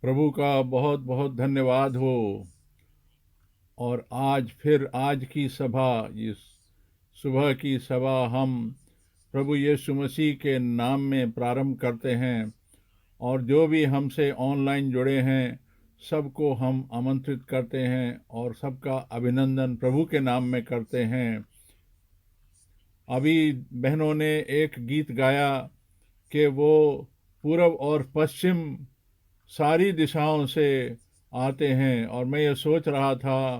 प्रभु का बहुत बहुत धन्यवाद हो। और आज की सभा, इस सुबह की सभा हम प्रभु यीशु मसीह के नाम में प्रारंभ करते हैं। और जो भी हमसे ऑनलाइन जुड़े हैं सबको हम आमंत्रित करते हैं और सबका अभिनंदन प्रभु के नाम में करते हैं। अभी बहनों ने एक गीत गाया कि वो पूरब और पश्चिम सारी दिशाओं से आते हैं, और मैं ये सोच रहा था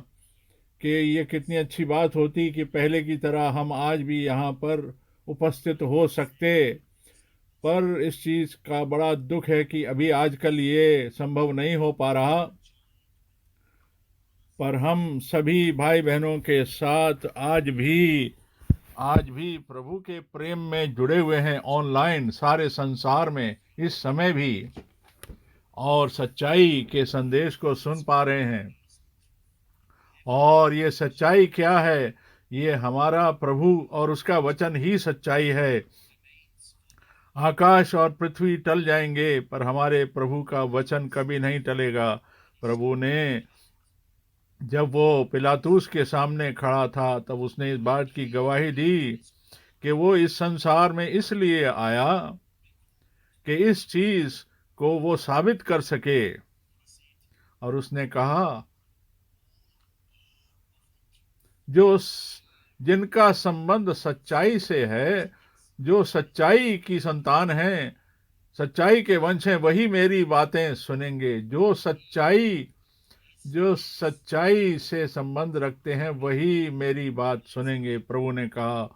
कि ये कितनी अच्छी बात होती कि पहले की तरह हम आज भी यहाँ पर उपस्थित हो सकते। पर इस चीज़ का बड़ा दुख है कि अभी आजकल ये संभव नहीं हो पा रहा। पर हम सभी भाई बहनों के साथ आज भी प्रभु के प्रेम में जुड़े हुए हैं ऑनलाइन सारे संसार में इस समय भी, और सच्चाई के संदेश को सुन पा रहे हैं। और ये सच्चाई क्या है? ये हमारा प्रभु और उसका वचन ही सच्चाई है। आकाश और पृथ्वी टल जाएंगे पर हमारे प्रभु का वचन कभी नहीं टलेगा। प्रभु ने जब वो पिलातूस के सामने खड़ा था तब उसने इस बात की गवाही दी कि वो इस संसार में इसलिए आया कि इस चीज को वो साबित कर सके। और उसने कहा जिनका संबंध सच्चाई से है, जो सच्चाई की संतान है, सच्चाई के वंश हैं, वही मेरी बातें सुनेंगे। जो सच्चाई से संबंध रखते हैं वही मेरी बात सुनेंगे, प्रभु ने कहा।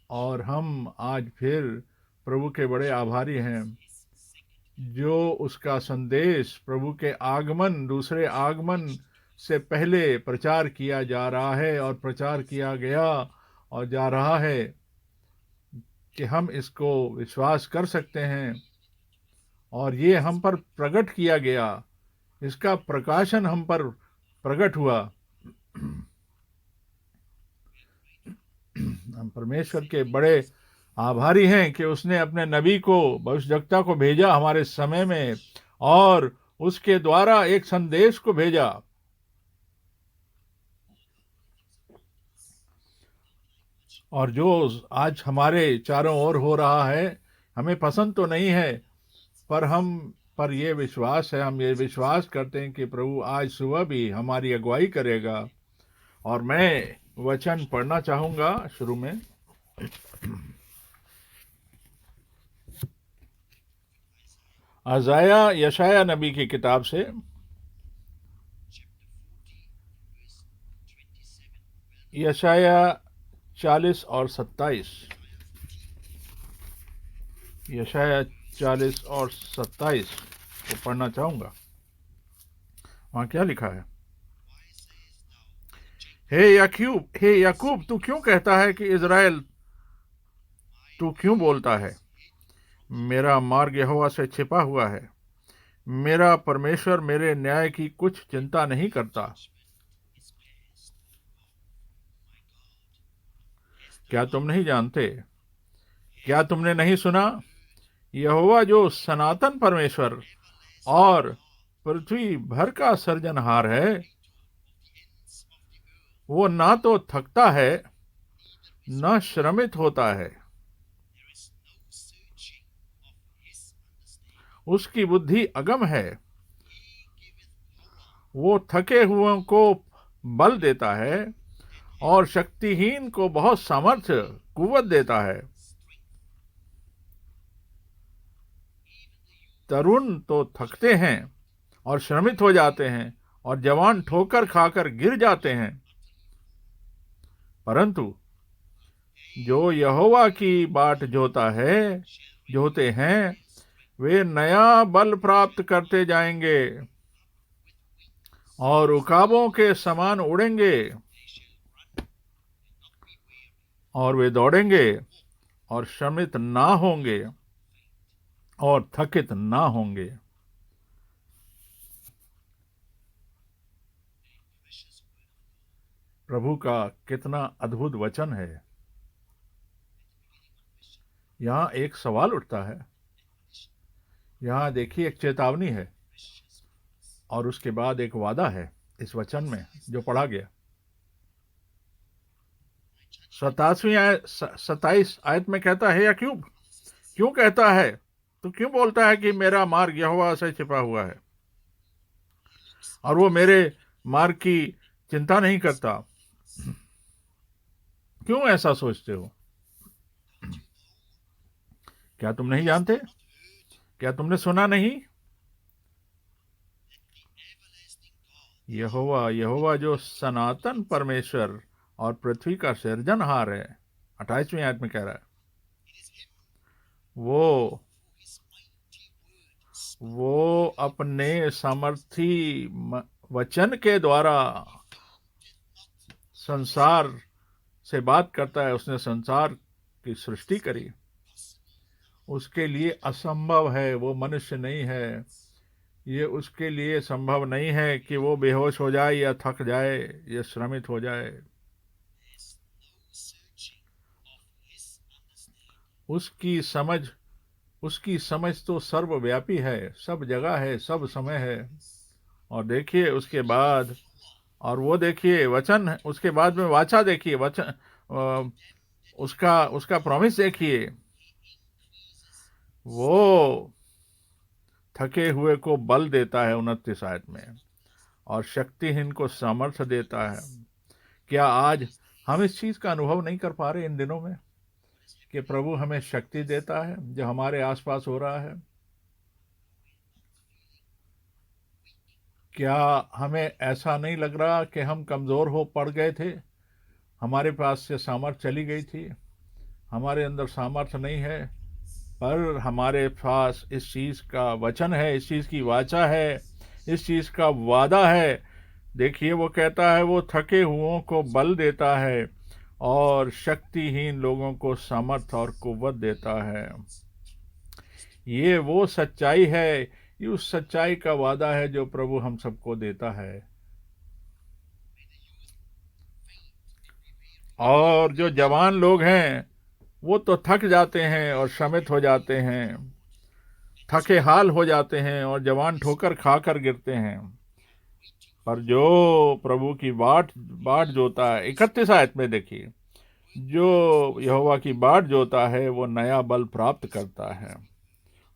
और हम आज फिर प्रभु के बड़े आभारी हैं जो उसका संदेश प्रभु के आगमन, दूसरे आगमन से पहले प्रचार किया जा रहा है और प्रचार किया गया और जा रहा है कि हम इसको विश्वास कर सकते हैं। और ये हम पर प्रकट किया गया, इसका प्रकाशन हम पर प्रकट हुआ। हम परमेश्वर के बड़े आभारी हैं कि उसने अपने नबी को, भविष्यवक्ता को भेजा हमारे समय में, और उसके द्वारा एक संदेश को भेजा। और जो आज हमारे चारों ओर हो रहा है हमें पसंद तो नहीं है, पर ये विश्वास है, हम ये विश्वास करते हैं कि प्रभु आज सुबह भी हमारी अगुवाई करेगा। और मैं वचन पढ़ना चाहूंगा शुरू में। यशाया नबी की किताब से, यशाया 40 और 27। यशाया 40 और 27 को पढ़ना चाहूंगा। वहां क्या लिखा है? हे याकूब, तू क्यों कहता है कि इज़राइल, तू क्यों बोलता है मेरा मार्ग यहोवा से छिपा हुआ है? मेरा परमेश्वर मेरे न्याय की कुछ चिंता नहीं करता। क्या तुम नहीं जानते? क्या तुमने नहीं सुना? यहोवा जो सनातन परमेश्वर और पृथ्वी भर का सृजनहार है, वो ना तो थकता है न श्रमित होता है। उसकी बुद्धि अगम है। वो थके हुओं को बल देता है और शक्तिहीन को बहुत सामर्थ्य, कुव्वत देता है। तरुण तो थकते हैं और श्रमित हो जाते हैं, और जवान ठोकर खाकर गिर जाते हैं। परंतु जो यहोवा की बाट जोते हैं, वे नया बल प्राप्त करते जाएंगे और उकाबों के समान उड़ेंगे, और वे दौड़ेंगे और श्रमित ना होंगे और थकित ना होंगे। प्रभु का कितना अद्भुत वचन है। यहाँ एक सवाल उठता है, यहाँ देखिए एक चेतावनी है और उसके बाद एक वादा है इस वचन में जो पढ़ा गया। 27 आयत में कहता है, या क्यों कहता है, तो क्यों बोलता है कि मेरा मार्ग यहोवा से छिपा हुआ है और वो मेरे मार्ग की चिंता नहीं करता? क्यों ऐसा सोचते हो? क्या तुम नहीं जानते? क्या तुमने सुना नहीं? यहोवा जो सनातन परमेश्वर और पृथ्वी का सृजनहार है, 28वीं आयत में कह रहा है, वो अपने सामर्थी वचन के द्वारा संसार से बात करता है। उसने संसार की सृष्टि करी, उसके लिए असंभव है, वो मनुष्य नहीं है। ये उसके लिए संभव नहीं है कि वो बेहोश हो जाए या थक जाए या श्रमित हो जाए। उसकी समझ तो सर्वव्यापी है, सब जगह है, सब समय है। और देखिए उसके बाद, और वो देखिए वचन, उसके बाद में वाचा देखिए, वचन उसका प्रॉमिस देखिए, वो थके हुए को बल देता है 29 आयत में, और शक्तिहीन को सामर्थ्य देता है। क्या आज हम इस चीज का अनुभव नहीं कर पा रहे इन दिनों में कि प्रभु हमें शक्ति देता है जो हमारे आसपास हो रहा है? क्या हमें ऐसा नहीं लग रहा कि हम कमजोर हो पड़ गए थे, हमारे पास से सामर्थ्य चली गई थी, हमारे अंदर सामर्थ्य नहीं है? पर हमारे पास इस चीज का वचन है, इस चीज की वाचा है, इस चीज का वादा है। देखिए वो कहता है, वो थके हुओं को बल देता है और शक्तिहीन लोगों को सामर्थ और कुव्वत देता है। ये वो सच्चाई है, ये उस सच्चाई का वादा है जो प्रभु हम सबको देता है। और जो जवान लोग हैं वो तो थक जाते हैं और श्रमित हो जाते हैं, थके हाल हो जाते हैं और जवान ठोकर खाकर गिरते हैं। पर जो प्रभु की बाट बाट जोता है, 31 आयत में देखिए, जो यहोवा की बाट जोता है वो नया बल प्राप्त करता है।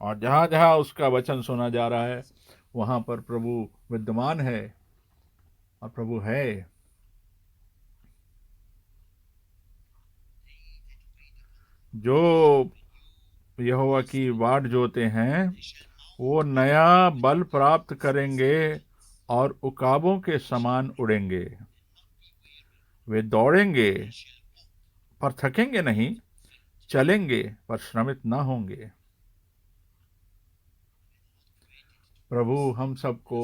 और जहां जहां उसका वचन सुना जा रहा है वहां पर प्रभु विद्यमान है और प्रभु है। जो यहोवा की बाट जोते हैं वो नया बल प्राप्त करेंगे और उकाबों के समान उड़ेंगे। वे दौड़ेंगे पर थकेंगे नहीं, चलेंगे पर श्रमित ना होंगे। प्रभु हम सबको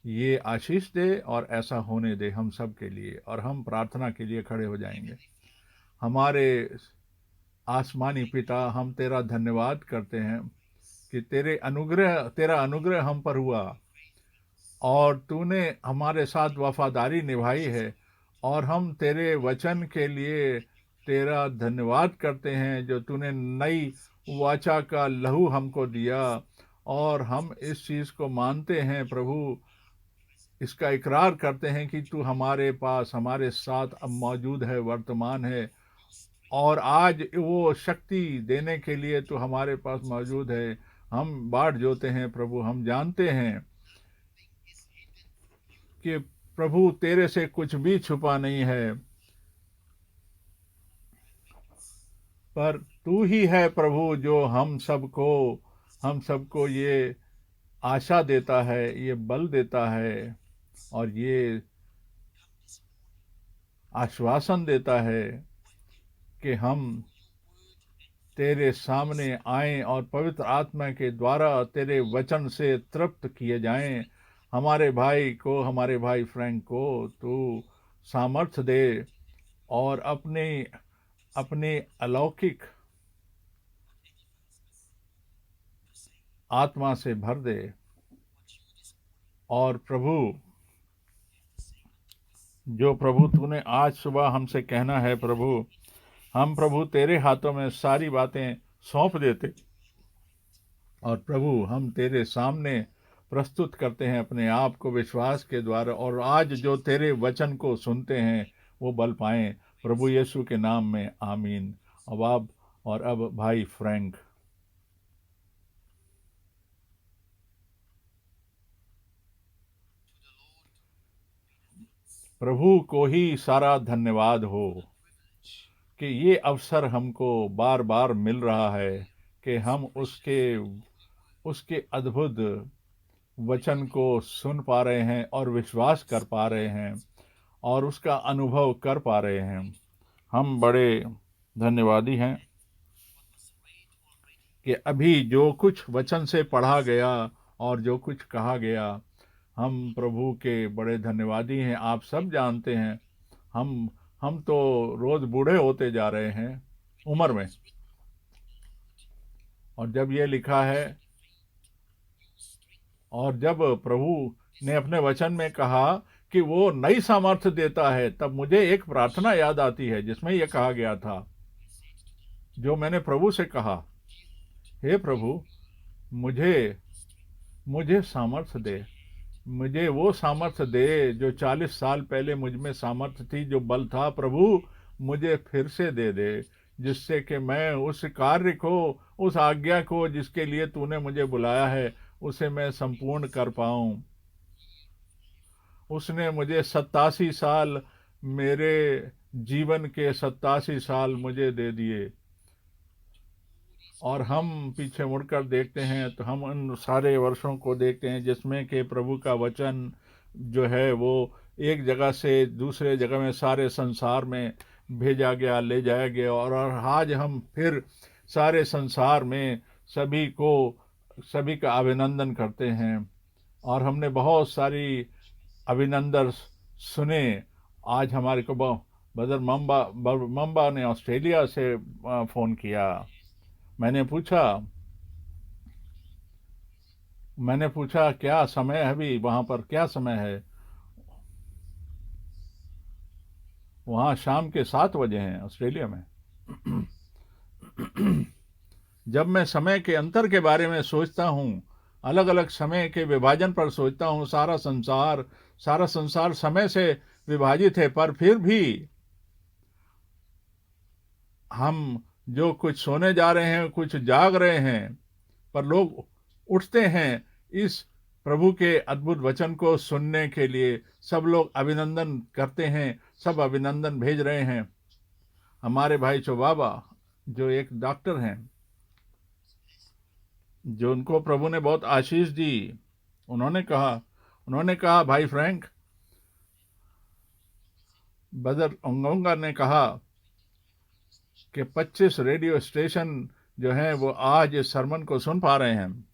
ये आशीष दे और ऐसा होने दे हम सब के लिए। और हम प्रार्थना के लिए खड़े हो जाएंगे। हमारे आसमानी पिता, हम तेरा धन्यवाद करते हैं कि तेरा अनुग्रह हम पर हुआ और तूने हमारे साथ वफादारी निभाई है। और हम तेरे वचन के लिए तेरा धन्यवाद करते हैं जो तूने नई वाचा का लहू हमको दिया। और हम इस चीज़ को मानते हैं प्रभु, इसका इकरार करते हैं कि तू हमारे पास, हमारे साथ अब मौजूद है, वर्तमान है। और आज वो शक्ति देने के लिए तू हमारे पास मौजूद है। हम बाट जोते हैं प्रभु, हम जानते हैं कि प्रभु तेरे से कुछ भी छुपा नहीं है, पर तू ही है प्रभु जो हम सबको ये आशा देता है, ये बल देता है और ये आश्वासन देता है कि हम तेरे सामने आएं और पवित्र आत्मा के द्वारा तेरे वचन से तृप्त किए जाएं। हमारे भाई फ्रैंक को तू सामर्थ्य दे और अपने अपने अलौकिक आत्मा से भर दे। और प्रभु, जो प्रभु तूने आज सुबह हमसे कहना है प्रभु, हम प्रभु तेरे हाथों में सारी बातें सौंप देते और प्रभु हम तेरे सामने प्रस्तुत करते हैं अपने आप को विश्वास के द्वारा, और आज जो तेरे वचन को सुनते हैं वो बल पाएं, प्रभु यीशु के नाम में आमीन। अब भाई फ्रैंक। प्रभु को ही सारा धन्यवाद हो कि ये अवसर हमको बार बार मिल रहा है कि हम उसके अद्भुत वचन को सुन पा रहे हैं और विश्वास कर पा रहे हैं और उसका अनुभव कर पा रहे हैं। हम बड़े धन्यवादी हैं कि अभी जो कुछ वचन से पढ़ा गया और जो कुछ कहा गया, हम प्रभु के बड़े धन्यवादी हैं। आप सब जानते हैं हम तो रोज बूढ़े होते जा रहे हैं उम्र में, और जब ये लिखा है और जब प्रभु ने अपने वचन में कहा कि वो नई सामर्थ्य देता है, तब मुझे एक प्रार्थना याद आती है जिसमें यह कहा गया था, जो मैंने प्रभु से कहा, हे प्रभु मुझे सामर्थ्य दे, मुझे वो सामर्थ्य दे जो 40 साल पहले मुझ में सामर्थ्य थी, जो बल था प्रभु मुझे फिर से दे दे, जिससे कि मैं उस कार्य को, उस आज्ञा को जिसके लिए तूने मुझे बुलाया है, उसे मैं संपूर्ण कर पाऊं। उसने मुझे 87 साल, मेरे जीवन के 87 साल मुझे दे दिए, और हम पीछे मुड़कर देखते हैं तो हम उन सारे वर्षों को देखते हैं जिसमें कि प्रभु का वचन जो है वो एक जगह से दूसरे जगह में सारे संसार में भेजा गया, ले जाया गया, और आज हम फिर सारे संसार में सभी का अभिनंदन करते हैं। और हमने बहुत सारी अभिनंदन सुने। आज हमारे को बदर मम्बा ने ऑस्ट्रेलिया से फ़ोन किया। मैंने पूछा क्या समय है अभी, वहाँ पर क्या समय है? वहाँ शाम के 7 बजे हैं ऑस्ट्रेलिया में। जब मैं समय के अंतर के बारे में सोचता हूँ, अलग अलग समय के विभाजन पर सोचता हूँ, सारा संसार समय से विभाजित है, पर फिर भी हम जो कुछ सोने जा रहे हैं, कुछ जाग रहे हैं, पर लोग उठते हैं इस प्रभु के अद्भुत वचन को सुनने के लिए। सब लोग अभिनंदन करते हैं, सब अभिनंदन भेज रहे हैं। हमारे भाई चोबाबा जो एक डॉक्टर हैं, जो उनको प्रभु ने बहुत आशीष दी, उन्होंने कहा भाई फ्रैंक, बदर ओंगोंगा ने कहा कि 25 रेडियो स्टेशन जो हैं वो आज इस सरमन को सुन पा रहे हैं।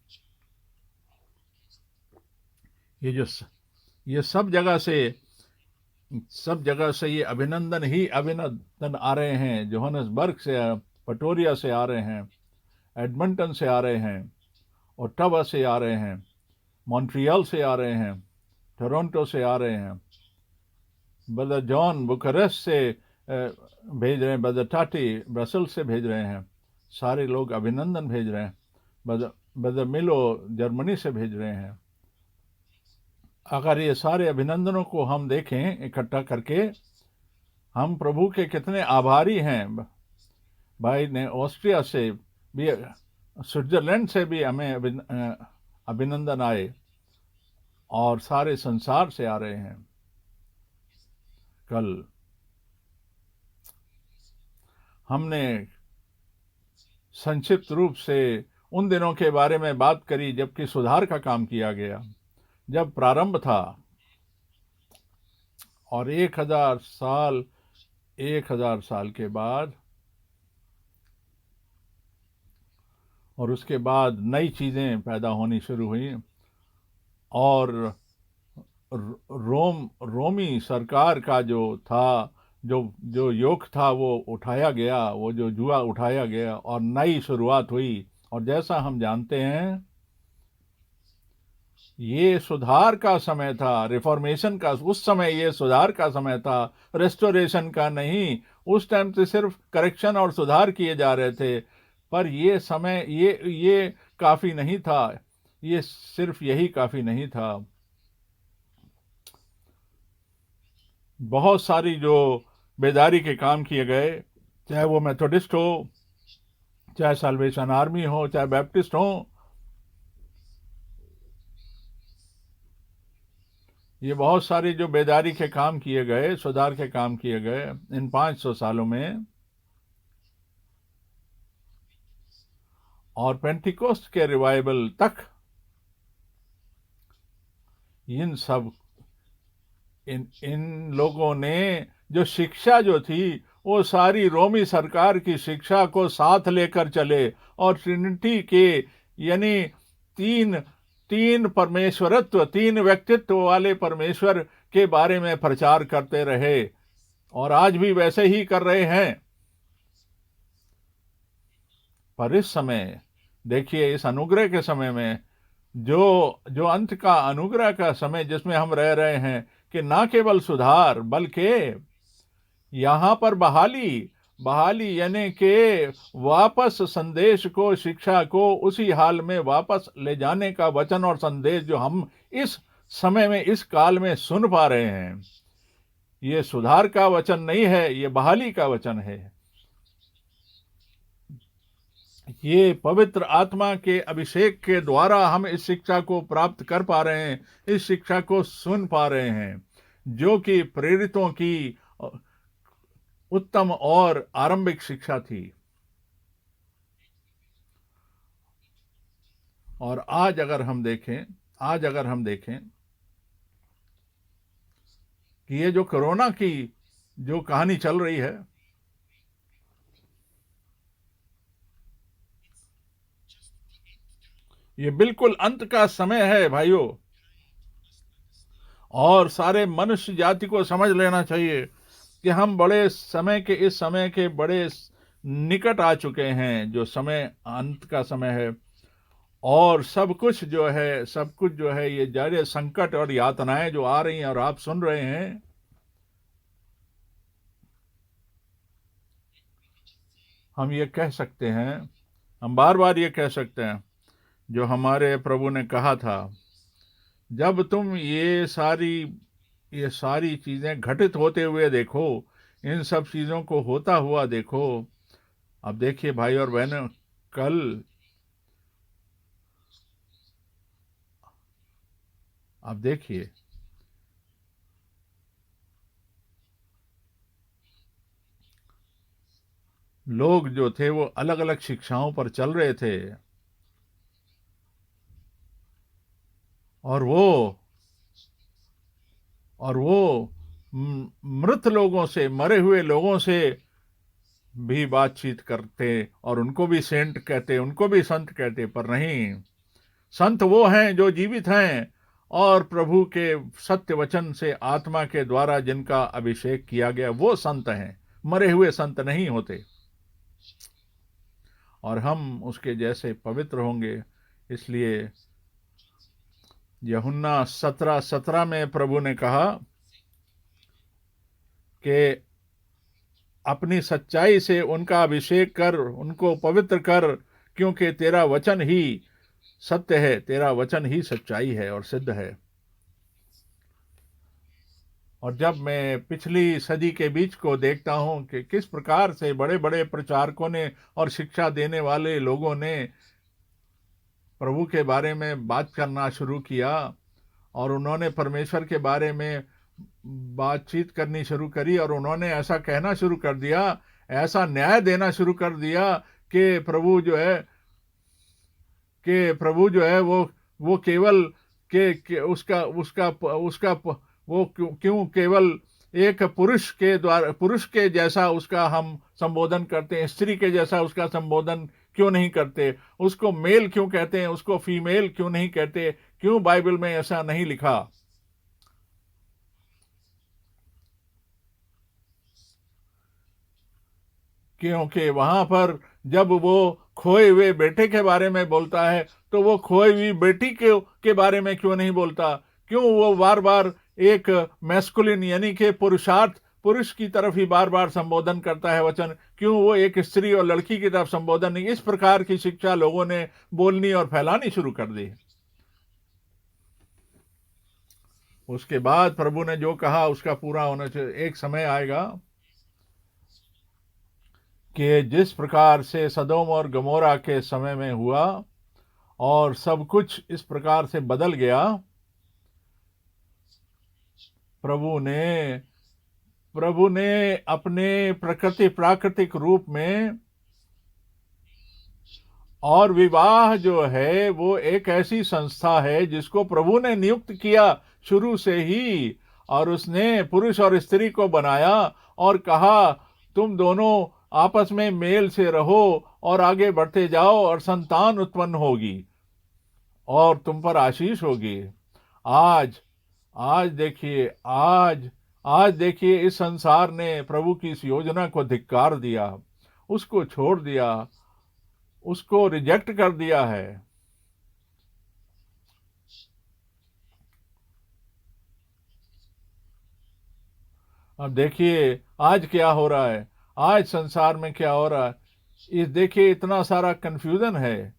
ये सब जगह से ये अभिनंदन आ रहे हैं। जोहान्सबर्ग से, पटोरिया से आ रहे हैं, एडमंटन से आ रहे हैं, ओटावा से आ रहे हैं, मॉन्ट्रियल से आ रहे हैं, टोरंटो से आ रहे हैं, ब्रदर जॉन बुखारेस्ट से भेज रहे हैं, ब्रदर टाटी ब्रसल्स से भेज रहे हैं। सारे लोग अभिनंदन भेज रहे हैं। ब्रदर मिलो जर्मनी से भेज रहे हैं। अगर ये सारे अभिनंदनों को हम देखें इकट्ठा करके, हम प्रभु के कितने आभारी हैं। भाई ने ऑस्ट्रिया से भी, स्विट्जरलैंड से भी हमें अभिनंदन आए, और सारे संसार से आ रहे हैं। कल हमने संक्षिप्त रूप से उन दिनों के बारे में बात करी जबकि सुधार का काम किया गया, जब प्रारंभ था, और 1000 साल के बाद, और उसके बाद नई चीज़ें पैदा होनी शुरू हुई, और रोमी सरकार का जो था, जो योक था वो उठाया गया, वो जो जुआ उठाया गया, और नई शुरुआत हुई। और जैसा हम जानते हैं, ये सुधार का समय था, रिफॉर्मेशन का। उस समय ये सुधार का समय था, रेस्टोरेशन का नहीं। उस टाइम से सिर्फ करेक्शन और सुधार किए जा रहे थे, पर ये समय, ये काफ़ी नहीं था, ये सिर्फ यही काफ़ी नहीं था। बहुत सारी जो बेदारी के काम किए गए, चाहे वो मेथोडिस्ट हो, चाहे साल्वेशन आर्मी हो, चाहे बैप्टिस्ट हो, ये बहुत सारी जो बेदारी के काम किए गए, सुधार के काम किए गए इन 500 सालों में, और पेंटिकोस्ट के रिवाइवल तक इन लोगों ने जो शिक्षा जो थी वो सारी रोमी सरकार की शिक्षा को साथ लेकर चले, और ट्रिनिटी के यानी तीन तीन परमेश्वरत्व, तीन व्यक्तित्व वाले परमेश्वर के बारे में प्रचार करते रहे, और आज भी वैसे ही कर रहे हैं। पर इस समय देखिए, इस अनुग्रह के समय में, जो अंत का अनुग्रह का समय जिसमें हम रह रहे हैं, कि ना केवल सुधार बल्कि यहाँ पर बहाली यानी कि वापस संदेश को, शिक्षा को उसी हाल में वापस ले जाने का वचन और संदेश जो हम इस समय में, इस काल में सुन पा रहे हैं, ये सुधार का वचन नहीं है, ये बहाली का वचन है। ये पवित्र आत्मा के अभिषेक के द्वारा हम इस शिक्षा को प्राप्त कर पा रहे हैं, इस शिक्षा को सुन पा रहे हैं, जो कि प्रेरितों की उत्तम और आरंभिक शिक्षा थी। और आज अगर हम देखें कि ये जो कोरोना की जो कहानी चल रही है, ये बिल्कुल अंत का समय है भाइयों, और सारे मनुष्य जाति को समझ लेना चाहिए कि हम इस समय के बड़े निकट आ चुके हैं, जो समय अंत का समय है, और सब कुछ जो है ये जारे संकट और यातनाएं जो आ रही हैं और आप सुन रहे हैं, हम ये कह सकते हैं, हम बार बार ये कह सकते हैं जो हमारे प्रभु ने कहा था, जब तुम ये सारी चीजें घटित होते हुए देखो, इन सब चीजों को होता हुआ देखो। अब देखिए भाई और बहनों, अब देखिए लोग जो थे वो अलग अलग शिक्षाओं पर चल रहे थे, और वो मृत लोगों से, मरे हुए लोगों से भी बातचीत करते, और उनको भी सेंट कहते, उनको भी संत कहते। पर नहीं, संत वो हैं जो जीवित हैं और प्रभु के सत्य वचन से आत्मा के द्वारा जिनका अभिषेक किया गया, वो संत हैं, मरे हुए संत नहीं होते। और हम उसके जैसे पवित्र होंगे। इसलिए यूहन्ना 17:17 में प्रभु ने कहा कि अपनी सच्चाई से उनका अभिषेक कर, उनको पवित्र कर, क्योंकि तेरा वचन ही सत्य है, तेरा वचन ही सच्चाई है और सिद्ध है। और जब मैं पिछली सदी के बीच को देखता हूं कि किस प्रकार से बड़े बड़े प्रचारकों ने और शिक्षा देने वाले लोगों ने प्रभु के बारे में बात करना शुरू किया, और उन्होंने परमेश्वर के बारे में बातचीत करनी शुरू करी, और उन्होंने ऐसा कहना शुरू कर दिया, ऐसा न्याय देना शुरू कर दिया कि प्रभु जो है वो केवल के उसका वो क्यों केवल एक पुरुष के जैसा उसका हम संबोधन करते हैं, स्त्री के जैसा उसका संबोधन क्यों नहीं करते, उसको मेल क्यों कहते हैं, उसको फीमेल क्यों नहीं कहते, क्यों बाइबल में ऐसा नहीं लिखा? क्योंकि वहां पर जब वो खोए हुए बेटे के बारे में बोलता है, तो वो खोई हुई बेटी के बारे में क्यों नहीं बोलता? क्यों वो बार बार एक मैस्कुलिन यानी कि पुरुष की तरफ ही बार बार संबोधन करता है वचन, क्यों वो एक स्त्री और लड़की की तरफ संबोधन नहीं? इस प्रकार की शिक्षा लोगों ने बोलनी और फैलानी शुरू कर दी। उसके बाद प्रभु ने जो कहा उसका पूरा होना चाहिए। एक समय आएगा कि जिस प्रकार से सदोम और गमोरा के समय में हुआ और सब कुछ इस प्रकार से बदल गया, प्रभु ने अपने प्राकृतिक रूप में, और विवाह जो है वो एक ऐसी संस्था है जिसको प्रभु ने नियुक्त किया शुरू से ही, और उसने पुरुष और स्त्री को बनाया और कहा तुम दोनों आपस में मेल से रहो और आगे बढ़ते जाओ और संतान उत्पन्न होगी और तुम पर आशीष होगी। आज देखिए इस संसार ने प्रभु की इस योजना को धिक्कार दिया, उसको छोड़ दिया, उसको रिजेक्ट कर दिया है। अब देखिए आज क्या हो रहा है, आज संसार में क्या हो रहा है। इस देखिए इतना सारा कंफ्यूजन है,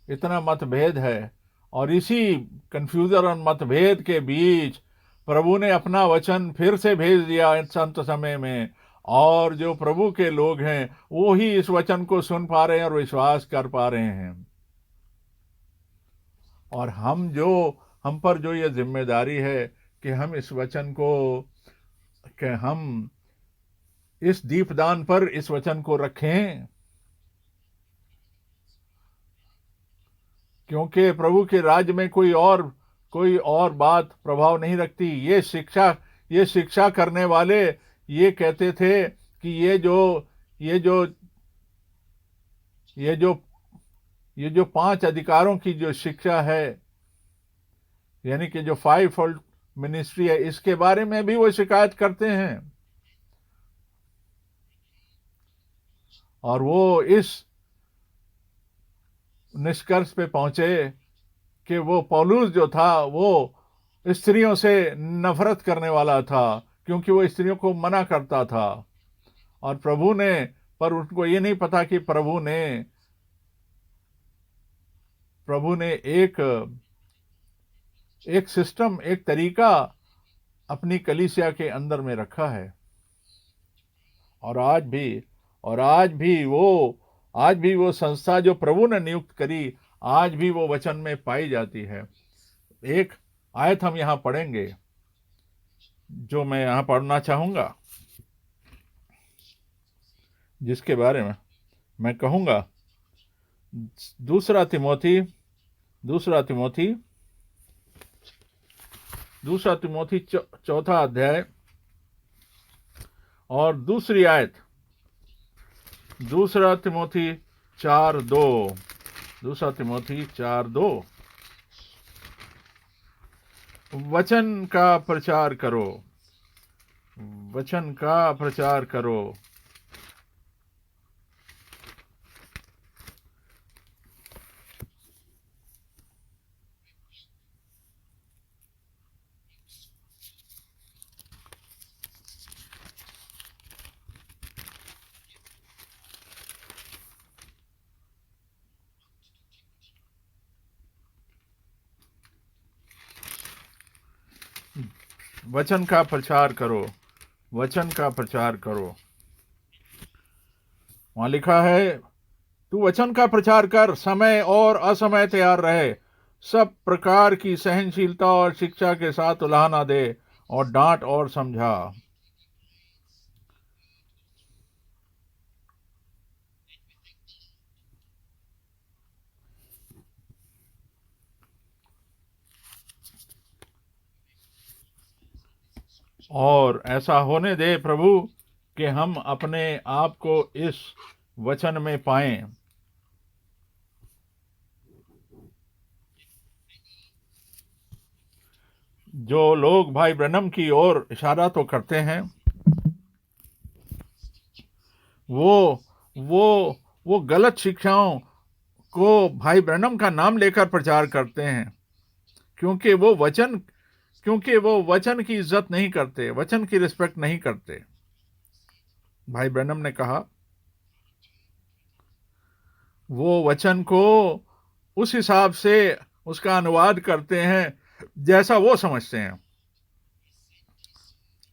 इतना मतभेद है, और इसी कंफ्यूजन और मतभेद के बीच प्रभु ने अपना वचन फिर से भेज दिया संत समय में, और जो प्रभु के लोग हैं वो ही इस वचन को सुन पा रहे हैं और विश्वास कर पा रहे हैं। और हम पर जो ये जिम्मेदारी है कि हम इस वचन को, कि हम इस दीपदान पर इस वचन को रखें, क्योंकि प्रभु के राज्य में कोई और बात प्रभाव नहीं रखती। ये शिक्षा करने वाले ये कहते थे कि ये जो 5 अधिकारों की जो शिक्षा है, यानी कि जो 5 फोल्ड मिनिस्ट्री है, इसके बारे में भी वो शिकायत करते हैं। और वो इस निष्कर्ष पे पहुंचे कि वो पौलुस जो था वो स्त्रियों से नफरत करने वाला था, क्योंकि वो स्त्रियों को मना करता था। और पर उनको ये नहीं पता कि प्रभु ने एक सिस्टम, एक तरीका अपनी कलीसिया के अंदर में रखा है। और आज भी वो संस्था जो प्रभु ने नियुक्त करी, आज भी वो वचन में पाई जाती है। एक आयत हम यहाँ पढ़ेंगे जो मैं यहाँ पढ़ना चाहूंगा, जिसके बारे में मैं कहूंगा। दूसरा तिमोथी 4 अध्याय और दूसरी आयत, 2 तिमोथी 4:2। वचन का प्रचार करो। वचन का प्रचार करो। वहां लिखा है, तू वचन का प्रचार कर, समय और असमय तैयार रहे, सब प्रकार की सहनशीलता और शिक्षा के साथ उलाहना दे और डांट और समझा। और ऐसा होने दे प्रभु कि हम अपने आप को इस वचन में पाएं। जो लोग भाई ब्रनम की ओर इशारा तो करते हैं, वो गलत शिक्षाओं को भाई ब्रनम का नाम लेकर प्रचार करते हैं, क्योंकि वो वचन क्योंकि वो वचन की इज्जत नहीं करते, वचन की रिस्पेक्ट नहीं करते। भाई ब्रैनम ने कहा वो वचन को उस हिसाब से उसका अनुवाद करते हैं जैसा वो समझते हैं।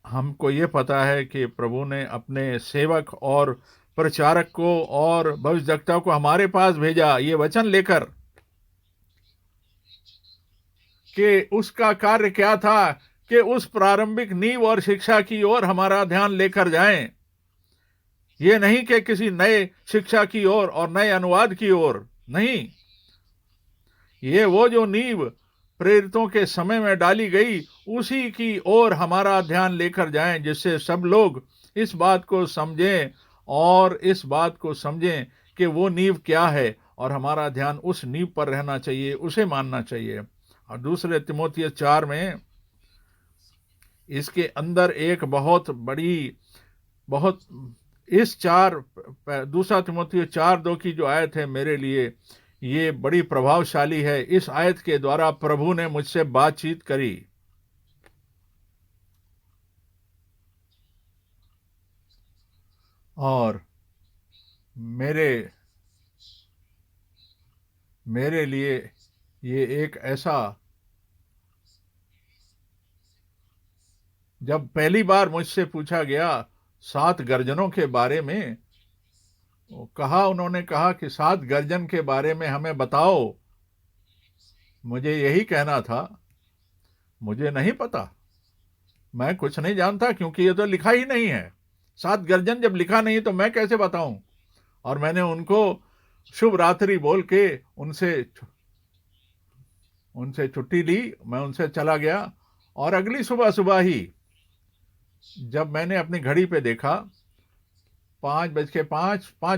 हमको ये पता है कि प्रभु ने अपने सेवक और प्रचारक को और भविष्यद्वक्ता को हमारे पास भेजा ये वचन लेकर, कि उसका कार्य क्या था कि उस प्रारंभिक नींव और शिक्षा की ओर हमारा ध्यान लेकर जाएं। ये नहीं कि किसी नए शिक्षा की ओर और नए अनुवाद की ओर नहीं, ये वो जो नींव प्रेरितों के समय में डाली गई उसी की ओर हमारा ध्यान लेकर जाएं, जिससे सब लोग इस बात को समझें और इस बात को समझें कि वो नींव क्या है और हमारा ध्यान उस नींव पर रहना चाहिए, उसे मानना चाहिए। और दूसरे तिमोथियस 4 में इसके अंदर एक बहुत बड़ी, बहुत इस दूसरा तिमोथियस 4:2 की जो आयत है मेरे लिए ये बड़ी प्रभावशाली है। इस आयत के द्वारा प्रभु ने मुझसे बातचीत करी। और मेरे मेरे लिए ये एक ऐसा, जब पहली बार मुझसे पूछा गया 7 गर्जनों के बारे में, उन्होंने कहा कि 7 गर्जन के बारे में हमें बताओ। मुझे यही कहना था, मुझे नहीं पता, मैं कुछ नहीं जानता, क्योंकि ये तो लिखा ही नहीं है। 7 गर्जन जब लिखा नहीं तो मैं कैसे बताऊं। और मैंने उनको शुभ रात्रि बोल के उनसे उनसे छुट्टी ली, मैं उनसे चला गया। और अगली सुबह सुबह ही जब मैंने अपनी घड़ी पे देखा 5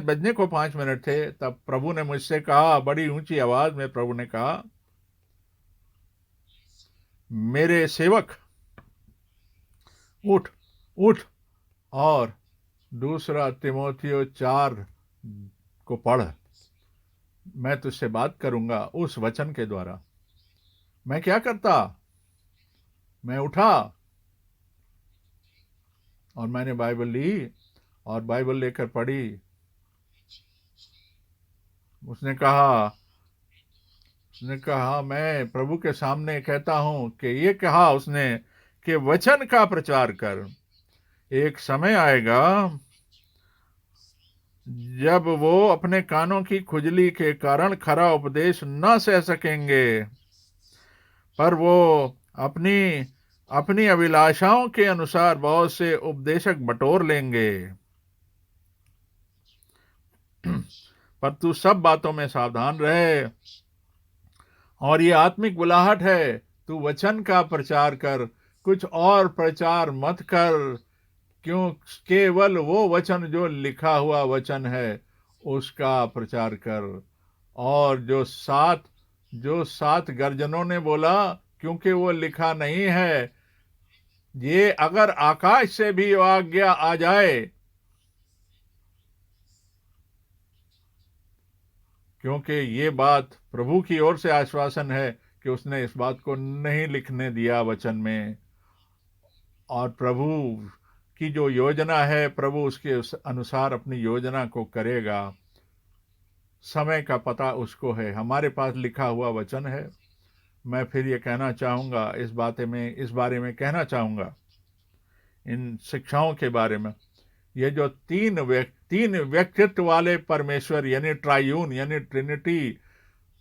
बजने को 5 मिनट थे, तब प्रभु ने मुझसे कहा, बड़ी ऊंची आवाज में प्रभु ने कहा, मेरे सेवक उठ उठ और दूसरा तिमोथियो 4 को पढ़, मैं तुझसे बात करूंगा उस वचन के द्वारा। मैं क्या करता, मैं उठा और मैंने बाइबल ली और बाइबल लेकर पढ़ी। उसने कहा मैं प्रभु के सामने कहता हूं कि ये कहा उसने कि वचन का प्रचार कर। एक समय आएगा जब वो अपने कानों की खुजली के कारण खरा उपदेश न सह सकेंगे, पर वो अपनी अपनी अभिलाषाओं के अनुसार बहुत से उपदेशक बटोर लेंगे। पर तू सब बातों में सावधान रहे, और ये आत्मिक बुलाहट है, तू वचन का प्रचार कर, कुछ और प्रचार मत कर। क्यों, केवल वो वचन जो लिखा हुआ वचन है उसका प्रचार कर। और जो सात गर्जनों ने बोला, क्योंकि वो लिखा नहीं है, ये अगर आकाश से भी आज्ञा आ जाए, क्योंकि ये बात प्रभु की ओर से आश्वासन है कि उसने इस बात को नहीं लिखने दिया वचन में। और प्रभु की जो योजना है, प्रभु उसके अनुसार अपनी योजना को करेगा। समय का पता उसको है, हमारे पास लिखा हुआ वचन है। मैं फिर ये कहना चाहूँगा, इस बारे में कहना चाहूँगा, इन शिक्षाओं के बारे में। ये जो तीन व्यक्तित्व वाले परमेश्वर यानी ट्रायून यानी ट्रिनिटी,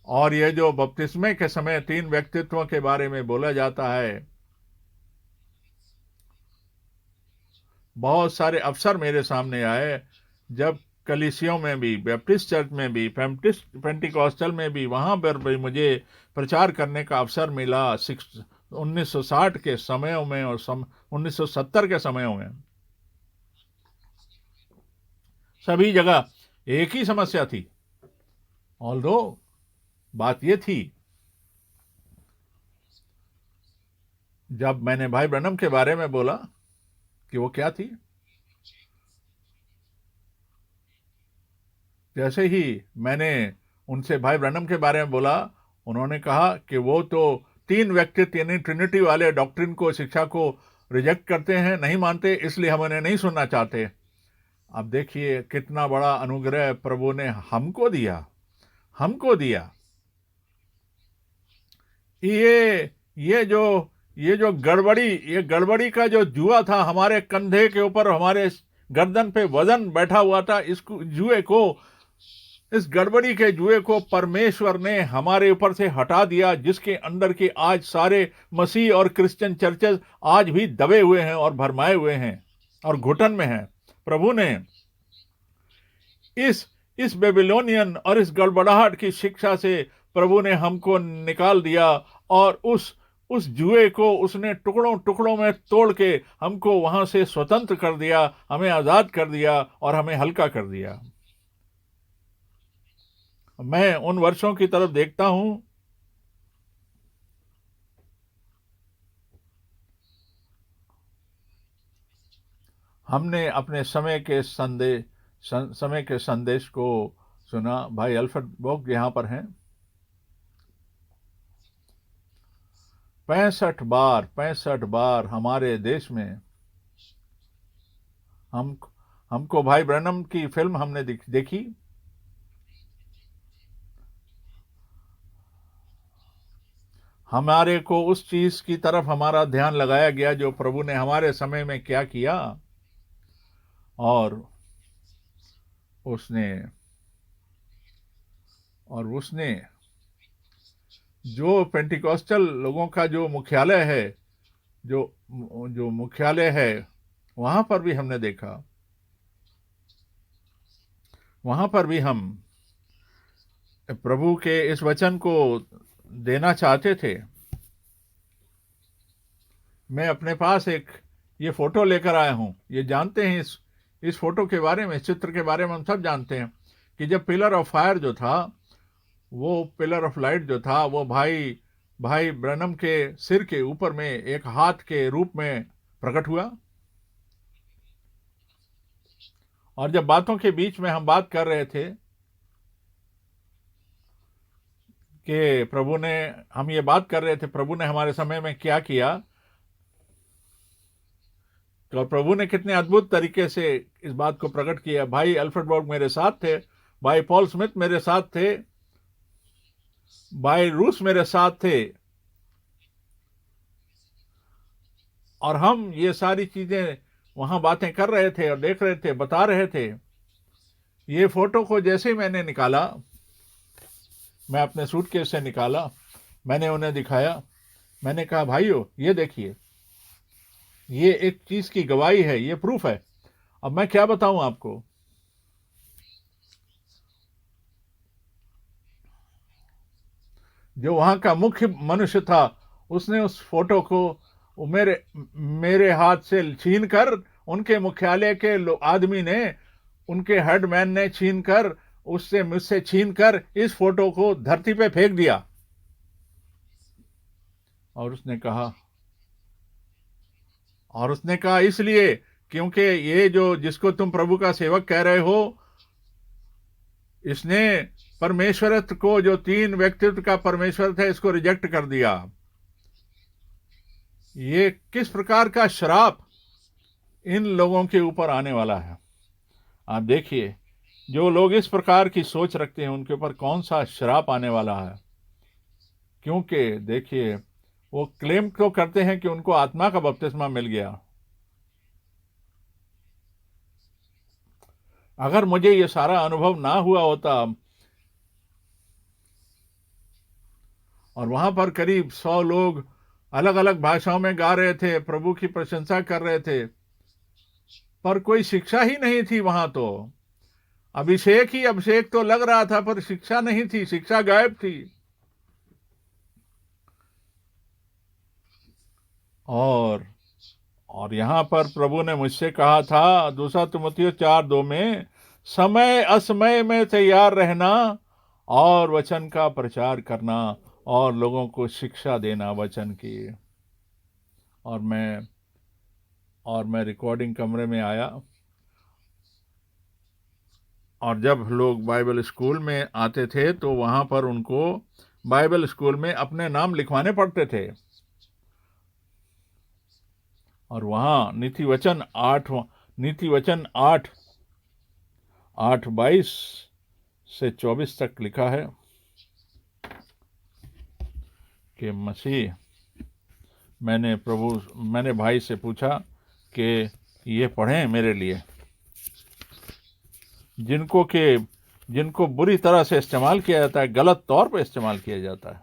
और ये जो बपतिस्मे के समय 3 व्यक्तित्वों के बारे में बोला जाता है, बहुत सारे अवसर मेरे सामने आए जब कलीसियों में भी, बैप्टिस्ट चर्च में भी, पेंटिकॉस्टल में भी, वहां पर भी मुझे प्रचार करने का अवसर मिला 1960 के समयों में और 1970 के समयों में। सभी जगह एक ही समस्या थी। ऑल्दो बात ये थी, जब मैंने भाई ब्रनम के बारे में बोला कि वो क्या थी, जैसे ही मैंने उनसे भाई ब्रनम के बारे में बोला, उन्होंने कहा कि वो तो तीन व्यक्तित्व यानी ट्रिनिटी वाले डॉक्ट्रिन को, शिक्षा को रिजेक्ट करते हैं, नहीं मानते, इसलिए हम उन्हें नहीं सुनना चाहते। अब देखिए कितना बड़ा अनुग्रह प्रभु ने हमको दिया, हमको दिया। ये जो गड़बड़ी का जो जुआ था हमारे कंधे के ऊपर, हमारे गर्दन पे वजन बैठा हुआ था, इस गड़बड़ी के जुए को परमेश्वर ने हमारे ऊपर से हटा दिया, जिसके अंदर के आज सारे मसीह और क्रिश्चियन चर्चेस आज भी दबे हुए हैं और भरमाए हुए हैं और घुटन में हैं। प्रभु ने इस बेबीलोनियन और इस गड़बड़ाहट की शिक्षा से प्रभु ने हमको निकाल दिया और उस जुए को उसने टुकड़ों टुकड़ों में तोड़ के हमको वहां से स्वतंत्र कर दिया, हमें आजाद कर दिया और हमें हल्का कर दिया। मैं उन वर्षों की तरफ देखता हूं, हमने अपने समय के संदेश को सुना। भाई अल्फ्रेड बोग यहां पर हैं। 65 बार हमारे देश में हमको भाई ब्रैनम की फिल्म हमने देखी। हमारे को उस चीज की तरफ हमारा ध्यान लगाया गया जो प्रभु ने हमारे समय में क्या किया, और उसने जो पेंटिकॉस्टल लोगों का जो मुख्यालय है, जो मुख्यालय है, वहां पर भी हमने देखा, वहां पर भी हम प्रभु के इस वचन को देना चाहते थे। मैं अपने पास ये फोटो लेकर आया हूं। ये जानते हैं इस फोटो के बारे में, इस चित्र के बारे में हम सब जानते हैं कि जब पिलर ऑफ फायर जो था, वो पिलर ऑफ लाइट जो था, वो भाई ब्रैनम के सिर के ऊपर में एक हाथ के रूप में प्रकट हुआ। और जब बातों के बीच में हम बात कर रहे थे कि हम ये बात कर रहे थे प्रभु ने हमारे समय में क्या किया, तो प्रभु ने कितने अद्भुत तरीके से इस बात को प्रकट किया। भाई अल्फ्रेड बोग मेरे साथ थे, भाई पॉल स्मिथ मेरे साथ थे, भाई रूस मेरे साथ थे, और हम ये सारी चीजें वहां बातें कर रहे थे और देख रहे थे, बता रहे थे। ये फोटो को जैसे ही मैंने निकाला, मैं अपने सूटकेस से निकाला, मैंने उन्हें दिखाया, मैंने कहा भाइयों ये देखिए, ये एक चीज की गवाही है, ये प्रूफ है। अब मैं क्या बताऊं आपको, जो वहां का मुख्य मनुष्य था, उसने उस फोटो को मेरे हाथ से छीनकर, उनके मुख्यालय के आदमी ने, उनके हेडमैन ने छीनकर, मुझसे छीनकर इस फोटो को धरती पे फेंक दिया। और उसने कहा इसलिए क्योंकि ये जो जिसको तुम प्रभु का सेवक कह रहे हो, इसने परमेश्वरत्व को, जो तीन व्यक्तित्व का परमेश्वर था, इसको रिजेक्ट कर दिया। ये किस प्रकार का श्राप इन लोगों के ऊपर आने वाला है। आप देखिए, जो लोग इस प्रकार की सोच रखते हैं उनके ऊपर कौन सा श्राप आने वाला है। क्योंकि देखिए, वो क्लेम तो करते हैं कि उनको आत्मा का बपतिस्मा मिल गया। अगर मुझे ये सारा अनुभव ना हुआ होता, और वहां पर करीब 100 लोग अलग अलग भाषाओं में गा रहे थे, प्रभु की प्रशंसा कर रहे थे, पर कोई शिक्षा ही नहीं थी वहां। तो अभिषेक तो लग रहा था, पर शिक्षा नहीं थी, शिक्षा गायब थी। और यहां पर प्रभु ने मुझसे कहा था, 2 तिमुथियुस 4:2 में, समय असमय में तैयार रहना और वचन का प्रचार करना और लोगों को शिक्षा देना वचन की। और मैं रिकॉर्डिंग कमरे में आया, और जब लोग बाइबल स्कूल में आते थे तो वहां पर उनको बाइबल स्कूल में अपने नाम लिखवाने पड़ते थे। और वहां नीति वचन 8:22 से 24 तक लिखा है कि मसीह, मैंने भाई से पूछा कि ये पढ़ें मेरे लिए, जिनको बुरी तरह से इस्तेमाल किया जाता है, गलत तौर पर इस्तेमाल किया जाता है।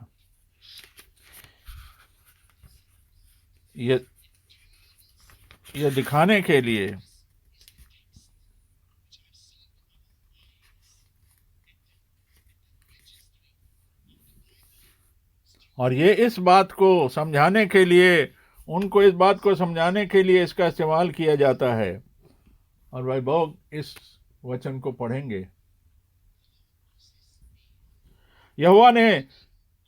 ये दिखाने के लिए और ये इस बात को समझाने के लिए, उनको इस बात को समझाने के लिए इसका इस्तेमाल किया जाता है। और भाई लोग इस वचन को पढ़ेंगे। यहोवा ने,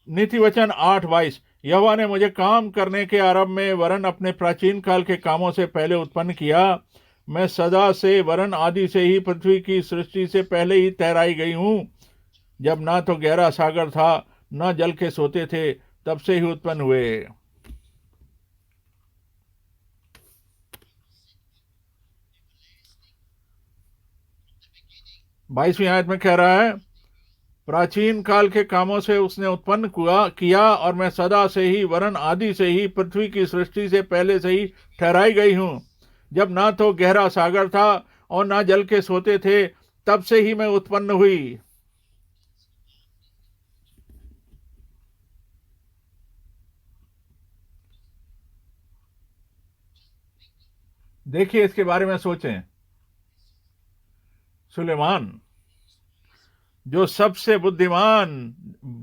नीति वचन 8:22, यहोवा ने मुझे काम करने के आरंभ में वरन अपने प्राचीन काल के कामों से पहले उत्पन्न किया। मैं सदा से वरन आदि से ही पृथ्वी की सृष्टि से पहले ही ठहराई गई हूं। जब ना तो गहरा सागर था, न जल के सोते थे, तब से ही उत्पन्न हुए। बाईसवीं आयत में कह रहा है, प्राचीन काल के कामों से उसने उत्पन्न किया, और मैं सदा से ही वरन आदि से ही पृथ्वी की सृष्टि से पहले से ही ठहराई गई हूं। जब ना तो गहरा सागर था और ना जल के सोते थे, तब से ही मैं उत्पन्न हुई। देखिए, इसके बारे में सोचें। सुलेमान, जो सबसे बुद्धिमान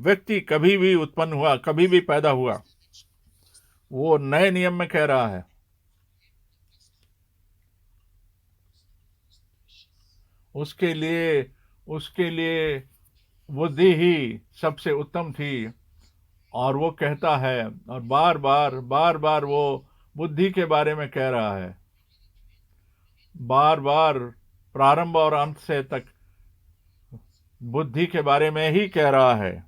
व्यक्ति कभी भी उत्पन्न हुआ, कभी भी पैदा हुआ, वो नए नियम में कह रहा है उसके लिए बुद्धि ही सबसे उत्तम थी। और वो कहता है, और बार बार वो बुद्धि के बारे में कह रहा है, बार बार प्रारंभ और अंत से तक बुद्धि के बारे में ही कह रहा है।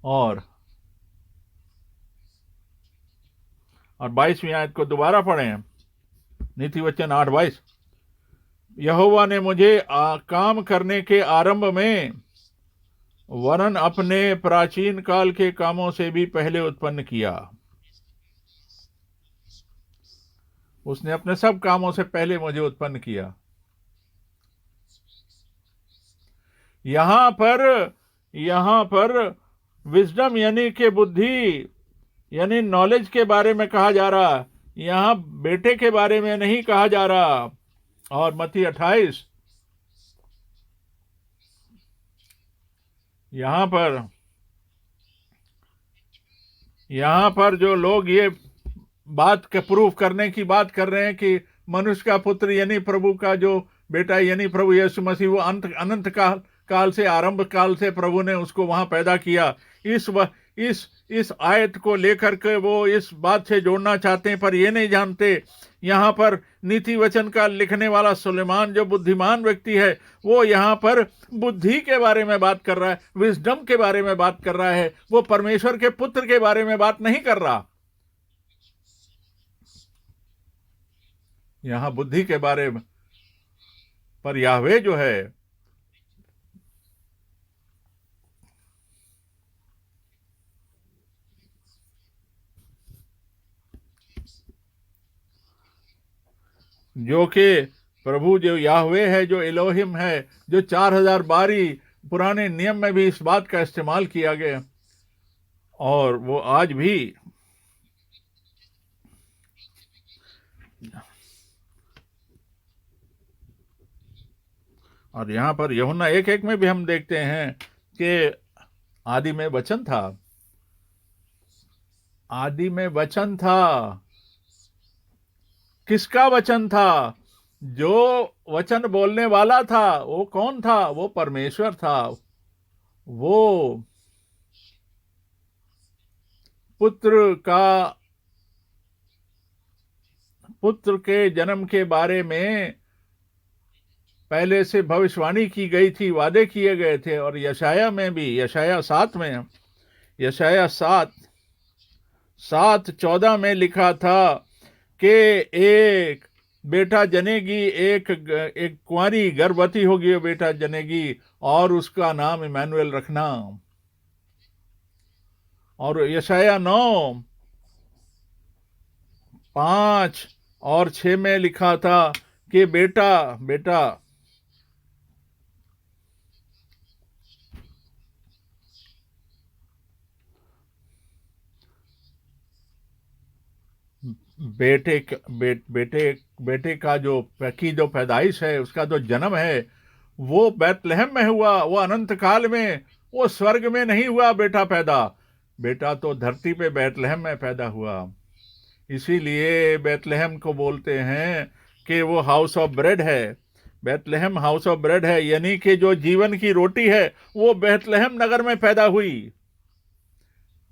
और 22वीं आयत को दोबारा पढ़ें, नीति वचन 8:22, यहोवा ने मुझे काम करने के आरंभ में वरन अपने प्राचीन काल के कामों से भी पहले उत्पन्न किया। उसने अपने सब कामों से पहले मुझे उत्पन्न किया। यहां पर विजडम यानी कि बुद्धि, यानी नॉलेज के बारे में कहा जा रहा, यहां बेटे के बारे में नहीं कहा जा रहा। और मत्ती 28, यहां पर जो लोग ये बात के प्रूफ करने की बात कर रहे हैं कि मनुष्य का पुत्र यानी प्रभु का जो बेटा यानी प्रभु यीशु मसीह, वो अनंत काल से, आरंभ काल से प्रभु ने उसको वहां पैदा किया। इस आयत को लेकर के वो इस बात से जोड़ना चाहते हैं, पर ये नहीं जानते यहाँ पर नीति वचन का लिखने वाला सुलेमान जो बुद्धिमान व्यक्ति है, वो यहाँ पर बुद्धि के बारे में बात कर रहा है, विजडम के बारे में बात कर रहा है। वो परमेश्वर के पुत्र के बारे में बात नहीं कर रहा। यहां बुद्धि के बारे में, पर याहवे जो है, जो कि प्रभु जो याहवे है, जो एलोहिम है, जो 4000 बारी पुराने नियम में भी इस बात का इस्तेमाल किया गया, और वो आज भी और यहाँ पर यूहन्ना 1:1 में भी हम देखते हैं कि आदि में वचन था। आदि में वचन था। किसका वचन था? जो वचन बोलने वाला था वो कौन था? वो परमेश्वर था। वो पुत्र के जन्म के बारे में पहले से भविष्यवाणी की गई थी, वादे किए गए थे। और यशाया में भी, यशाया 7 में, यशाया 7:14 में लिखा था कि एक बेटा जनेगी, एक कुंवारी गर्भवती होगी, वो बेटा जनेगी और उसका नाम इमानुएल रखना। और यशाया 9:5 और 6 में लिखा था कि बेटा बेटे का जो पैदाइश है, उसका जो जन्म है, वो बैतलहम में हुआ। वो अनंत काल में, वो स्वर्ग में नहीं हुआ बेटा पैदा। बेटा तो धरती पे बैतलहम में पैदा हुआ। इसीलिए बैतलहम को बोलते हैं कि वो हाउस ऑफ ब्रेड है। बैतलहम हाउस ऑफ ब्रेड है, यानी कि जो जीवन की रोटी है वो बैतलहम नगर में पैदा हुई।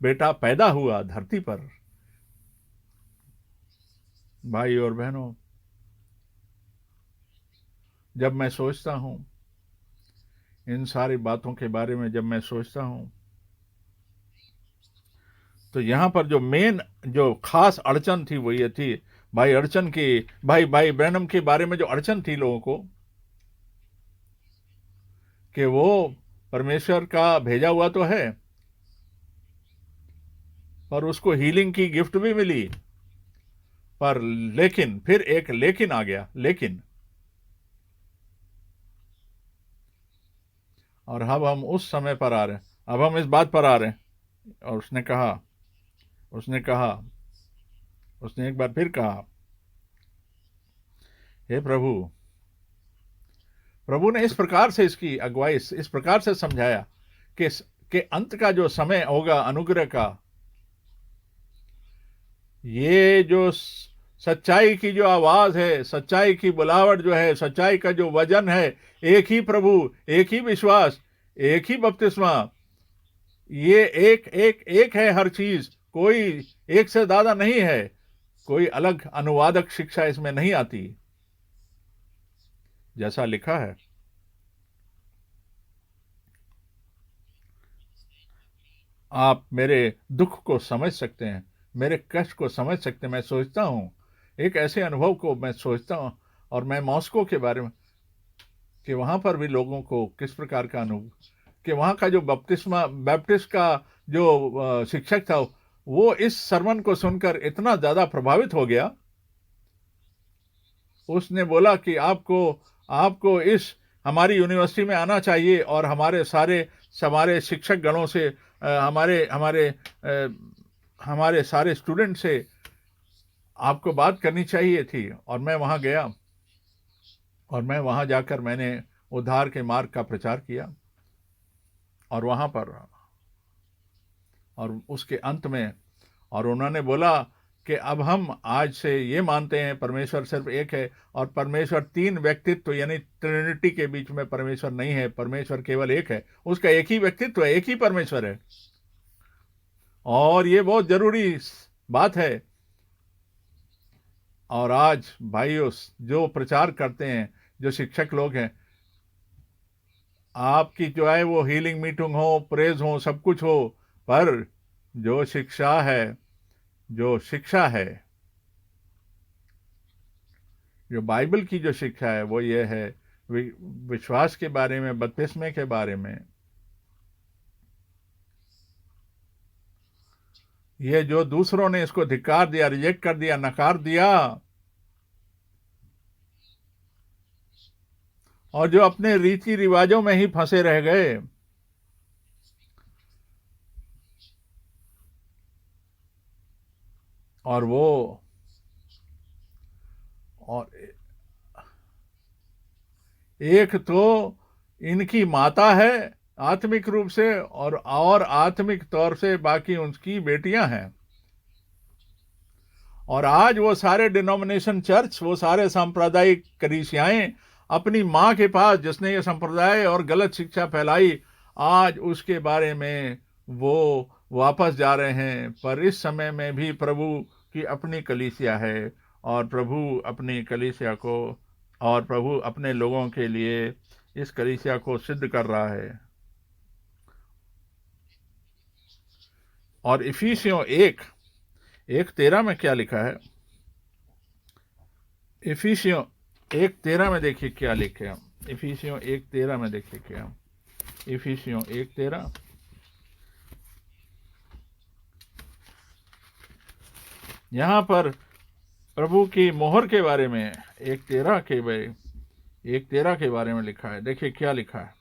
बेटा पैदा हुआ धरती पर। भाई और बहनों, जब मैं सोचता हूं इन सारी बातों के बारे में, जब मैं सोचता हूं, तो यहां पर जो खास अड़चन थी वो ये थी, भाई ब्रैनम के बारे में जो अड़चन थी लोगों को, कि वो परमेश्वर का भेजा हुआ तो है, पर उसको हीलिंग की गिफ्ट भी मिली। पर लेकिन फिर एक लेकिन आ गया, लेकिन। और अब हम उस समय पर आ रहे हैं, अब हम इस बात पर आ रहे हैं। और उसने कहा, उसने एक बार फिर कहा, हे प्रभु ने इस प्रकार से इसकी अगुवाई, इस प्रकार से समझाया कि अंत का जो समय होगा अनुग्रह का, ये जो सच्चाई की जो आवाज है, सच्चाई की बुलावट जो है, सच्चाई का जो वजन है, एक ही प्रभु, एक ही विश्वास, एक ही बपतिस्मा, ये एक है हर चीज, कोई एक से ज्यादा नहीं है, कोई अलग अनुवादक शिक्षा इसमें नहीं आती। जैसा लिखा है, आप मेरे दुख को समझ सकते हैं, मेरे कष्ट को समझ सकते हैं। मैं सोचता हूं, एक ऐसे अनुभव को मैं सोचता हूं, और मैं मॉस्को के बारे में, कि वहां पर भी लोगों को किस प्रकार का अनुभव, कि वहां का जो बैप्टिस्ट का जो शिक्षक था, वो इस सरमन को सुनकर इतना ज्यादा प्रभावित हो गया। उसने बोला कि आपको इस हमारी यूनिवर्सिटी में आना चाहिए, और हमारे शिक्षक गणों से, हमारे सारे स्टूडेंट से आपको बात करनी चाहिए थी। और मैं वहां गया, और मैं वहां जाकर मैंने उद्धार के मार्ग का प्रचार किया। और वहां पर, और उसके अंत में, और उन्होंने बोला कि अब हम आज से ये मानते हैं परमेश्वर सिर्फ एक है, और परमेश्वर 3 व्यक्तित्व यानी ट्रिनिटी के बीच में परमेश्वर नहीं है, परमेश्वर केवल एक है, उसका एक ही व्यक्तित्व है, एक ही परमेश्वर है। और ये बहुत जरूरी बात है। और आज भाइयों, जो प्रचार करते हैं, जो शिक्षक लोग हैं, आपकी जो है वो हीलिंग मीटिंग हो, प्रेज हो, सब कुछ हो, पर जो शिक्षा है, जो बाइबल की जो शिक्षा है, वो ये है विश्वास के बारे में, बपतिस्मे के बारे में। ये जो दूसरों ने इसको धिक्कार दिया, रिजेक्ट कर दिया, नकार दिया, और जो अपने रीति रिवाजों में ही फंसे रह गए, और एक तो इनकी माता है आत्मिक रूप से, और आत्मिक तौर से बाकी उनकी बेटियां हैं। और आज वो सारे डिनोमिनेशन चर्च, वो सारे सांप्रदायिक कलीसियाएं अपनी माँ के पास, जिसने ये संप्रदाय और गलत शिक्षा फैलाई, आज उसके बारे में वो वापस जा रहे हैं। पर इस समय में भी प्रभु की अपनी कलीसिया है, और प्रभु अपनी कलीसिया को और प्रभु अपने लोगों के लिए इस कलीसिया को सिद्ध कर रहा है। और इफिसियों 1:13 में क्या लिखा है? इफिसियों 1:13 में देखिए क्या लिखे हम। इफिसियों 1:13 में देखिए क्या, इफिसियों 1:13। यहाँ पर प्रभु की मोहर के बारे में 1:13 के बारे में लिखा है। देखिए क्या लिखा है।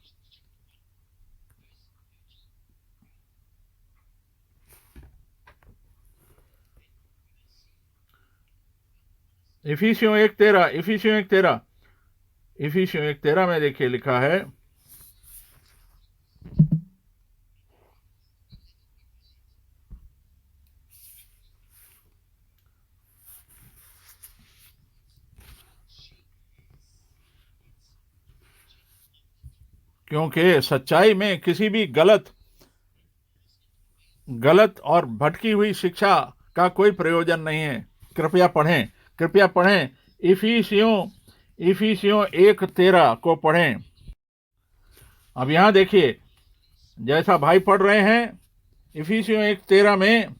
इफिसियों 1:13 में देखिए लिखा है, क्योंकि सच्चाई में किसी भी गलत और भटकी हुई शिक्षा का कोई प्रयोजन नहीं है। कृपया पढ़ें इफिसियों 1:13 को पढ़ें। अब यहां देखिए, जैसा भाई पढ़ रहे हैं इफिसियों 1:13 में,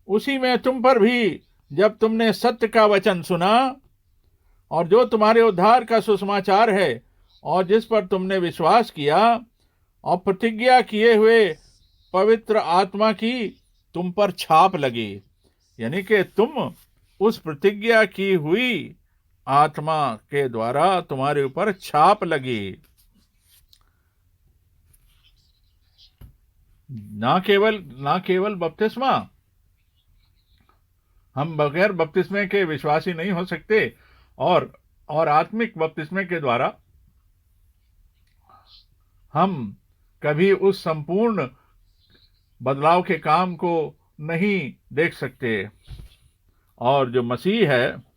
उसी में तुम पर भी, जब तुमने सत्य का वचन सुना और जो तुम्हारे उद्धार का सुसमाचार है, और जिस पर तुमने विश्वास किया, और प्रतिज्ञा किए हुए पवित्र आत्मा की तुम पर छाप लगी। यानी कि तुम उस प्रतिज्ञा की हुई आत्मा के द्वारा तुम्हारे ऊपर छाप लगी। ना केवल बपतिस्मा, हम बगैर बपतिस्मे के विश्वासी नहीं हो सकते, और आत्मिक बपतिस्मे के द्वारा हम कभी उस संपूर्ण बदलाव के काम को नहीं देख सकते। और जो मसीह है,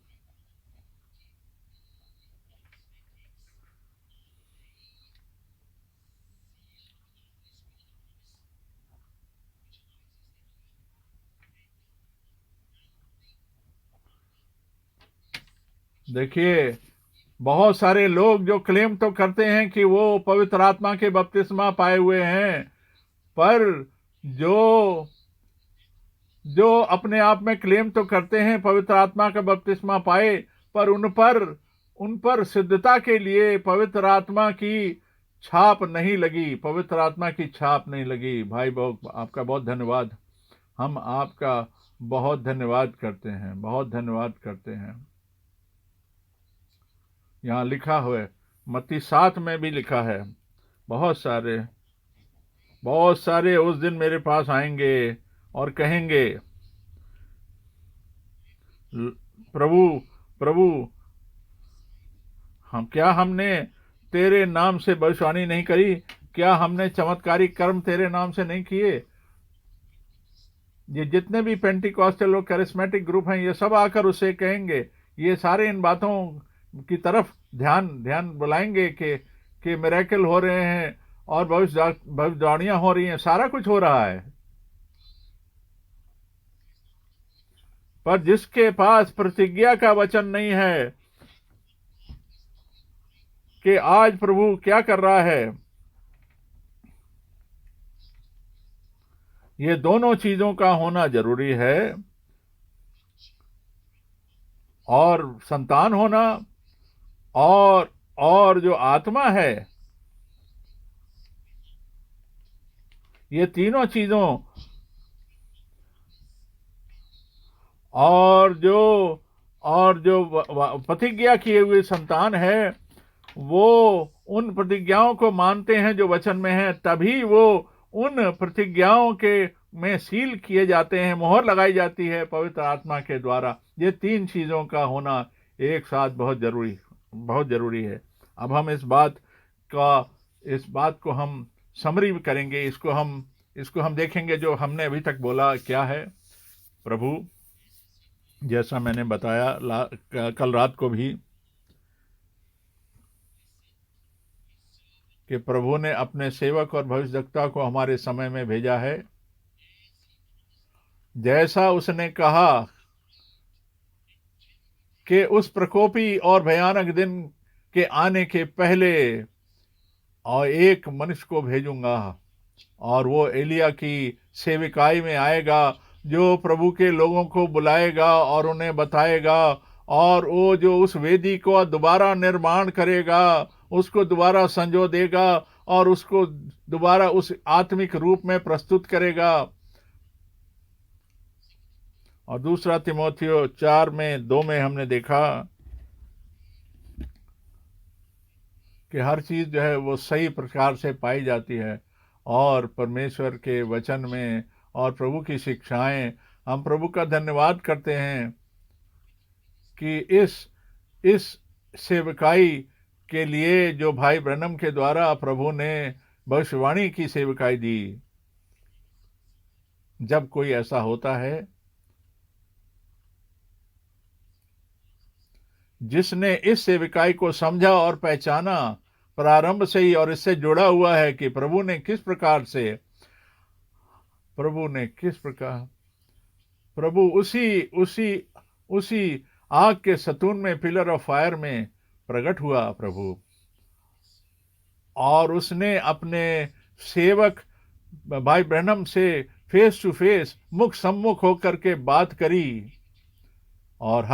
देखिए, बहुत सारे लोग जो क्लेम तो करते हैं कि वो पवित्र आत्मा के बपतिस्मा पाए हुए हैं, पर जो जो अपने आप में क्लेम तो करते हैं पवित्र आत्मा का बपतिस्मा पाए, पर उन पर सिद्धता के लिए पवित्र आत्मा की छाप नहीं लगी, पवित्र आत्मा की छाप नहीं लगी। भाई बहुत आपका बहुत धन्यवाद, हम आपका बहुत धन्यवाद करते हैं। यहाँ लिखा हुआ है, मत्ती 7 में भी लिखा है, बहुत सारे उस दिन मेरे पास आएंगे और कहेंगे, प्रभु प्रभु, हमने तेरे नाम से भविष्यवाणी नहीं करी? क्या हमने चमत्कारिक कर्म तेरे नाम से नहीं किए? ये जितने भी पेंटिकॉस्टल और कैरिस्मेटिक ग्रुप हैं, ये सब आकर उसे कहेंगे, ये सारे इन बातों की तरफ ध्यान बुलाएंगे कि मिरेकल हो रहे हैं और भविष्यवाणियां हो रही हैं, सारा कुछ हो रहा है। पर जिसके पास प्रतिज्ञा का वचन नहीं है कि आज प्रभु क्या कर रहा है, ये दोनों चीजों का होना जरूरी है। और संतान होना और जो आत्मा है, ये तीनों चीजों, और जो प्रतिज्ञा किए हुए संतान है, वो उन प्रतिज्ञाओं को मानते हैं जो वचन में है, तभी वो उन प्रतिज्ञाओं के में सील किए जाते हैं, मोहर लगाई जाती है पवित्र आत्मा के द्वारा। ये तीन चीजों का होना एक साथ बहुत जरूरी है। अब हम इस बात को हम समरी करेंगे, इसको हम देखेंगे जो हमने अभी तक बोला क्या है। प्रभु, जैसा मैंने बताया कल रात को भी, कि प्रभु ने अपने सेवक और भविष्यद्वक्ता को हमारे समय में भेजा है, जैसा उसने कहा कि उस प्रकोपी और भयानक दिन के आने के पहले और एक मनुष्य को भेजूंगा, और वो एलिया की सेविकाई में आएगा, जो प्रभु के लोगों को बुलाएगा और उन्हें बताएगा, और वो जो उस वेदी को दोबारा निर्माण करेगा, उसको दोबारा संजो देगा और उसको दोबारा उस आत्मिक रूप में प्रस्तुत करेगा। और दूसरा तिमोथियो 4:2 में हमने देखा कि हर चीज जो है वो सही प्रकार से पाई जाती है, और परमेश्वर के वचन में और प्रभु की शिक्षाएं, हम प्रभु का धन्यवाद करते हैं कि इस सेवकाई के लिए जो भाई ब्रनम के द्वारा प्रभु ने भविष्यवाणी की सेवकाई दी। जब कोई ऐसा होता है जिसने इस सेविकाई को समझा और पहचाना प्रारंभ से ही, और इससे जुड़ा हुआ है कि प्रभु ने किस प्रकार प्रभु उसी आग के सतून में, पिलर ऑफ फायर में प्रकट हुआ प्रभु, और उसने अपने सेवक भाई ब्रैनम से फेस टू फेस, मुख सम्मुख होकर के बात करी। और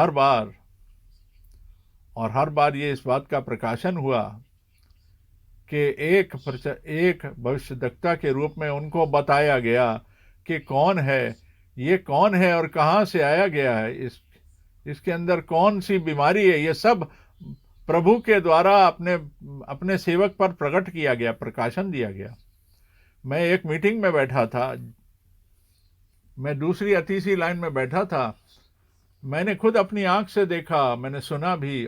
हर बार ये इस बात का प्रकाशन हुआ कि एक भविष्यद्वक्ता के रूप में उनको बताया गया कि ये कौन है और कहाँ से आया गया है, इसके अंदर कौन सी बीमारी है। ये सब प्रभु के द्वारा अपने सेवक पर प्रकट किया गया, प्रकाशन दिया गया। मैं एक मीटिंग में बैठा था, मैं दूसरी या तीसरी लाइन में बैठा था, मैंने खुद अपनी आंख से देखा, मैंने सुना भी,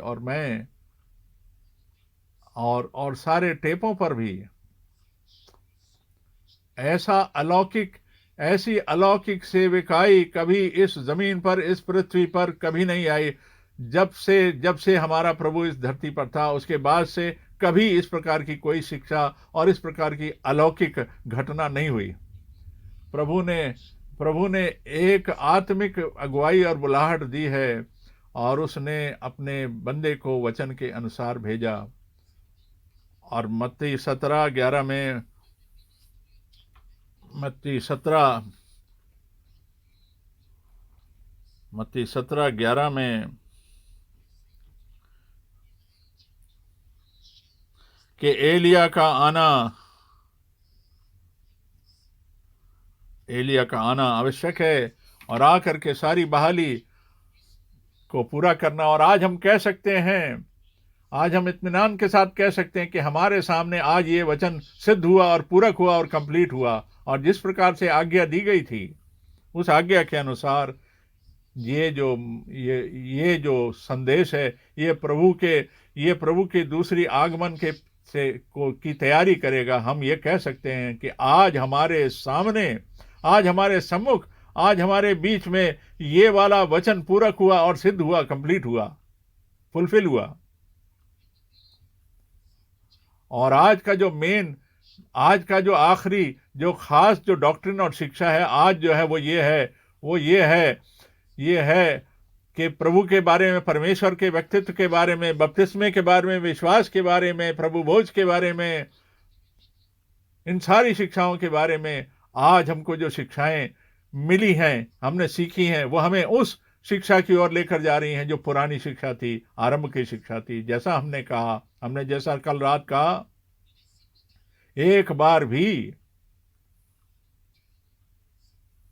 और सारे टेपों पर भी ऐसी अलौकिक सेविकाई कभी इस जमीन पर, इस पृथ्वी पर कभी नहीं आई। जब से हमारा प्रभु इस धरती पर था, उसके बाद से कभी इस प्रकार की कोई शिक्षा और इस प्रकार की अलौकिक घटना नहीं हुई। प्रभु ने एक आत्मिक अगुवाई और बुलाहट दी है, और उसने अपने बंदे को वचन के अनुसार भेजा। और मत्ती 17:11 में, मत्ती 17:11 में कि एलिया का आना आवश्यक है, और आकर के सारी बहाली को पूरा करना। और आज हम कह सकते हैं, आज हम इत्मीनान के साथ कह सकते हैं कि हमारे सामने आज ये वचन सिद्ध हुआ और पूरक हुआ और कंप्लीट हुआ, और जिस प्रकार से आज्ञा दी गई थी उस आज्ञा के अनुसार ये जो संदेश है, ये प्रभु के दूसरी आगमन की तैयारी करेगा। हम ये कह सकते हैं कि आज हमारे सामने, आज हमारे सम्मुख, आज हमारे बीच में ये वाला वचन पूरक हुआ और सिद्ध हुआ, कंप्लीट हुआ, फुलफिल हुआ। और आज का जो आखिरी, जो खास जो डॉक्ट्रिन और शिक्षा है आज जो है, वो ये है कि प्रभु के बारे में, परमेश्वर के व्यक्तित्व के बारे में, बपतिस्मे के बारे में, विश्वास के बारे में, प्रभु भोज के बारे में, इन सारी शिक्षाओं के बारे में आज हमको जो शिक्षाएं मिली हैं, हमने सीखी हैं, वो हमें उस शिक्षा की ओर लेकर जा रही हैं जो पुरानी शिक्षा थी, आरंभ की शिक्षा थी। जैसा हमने जैसा कल रात कहा, एक बार भी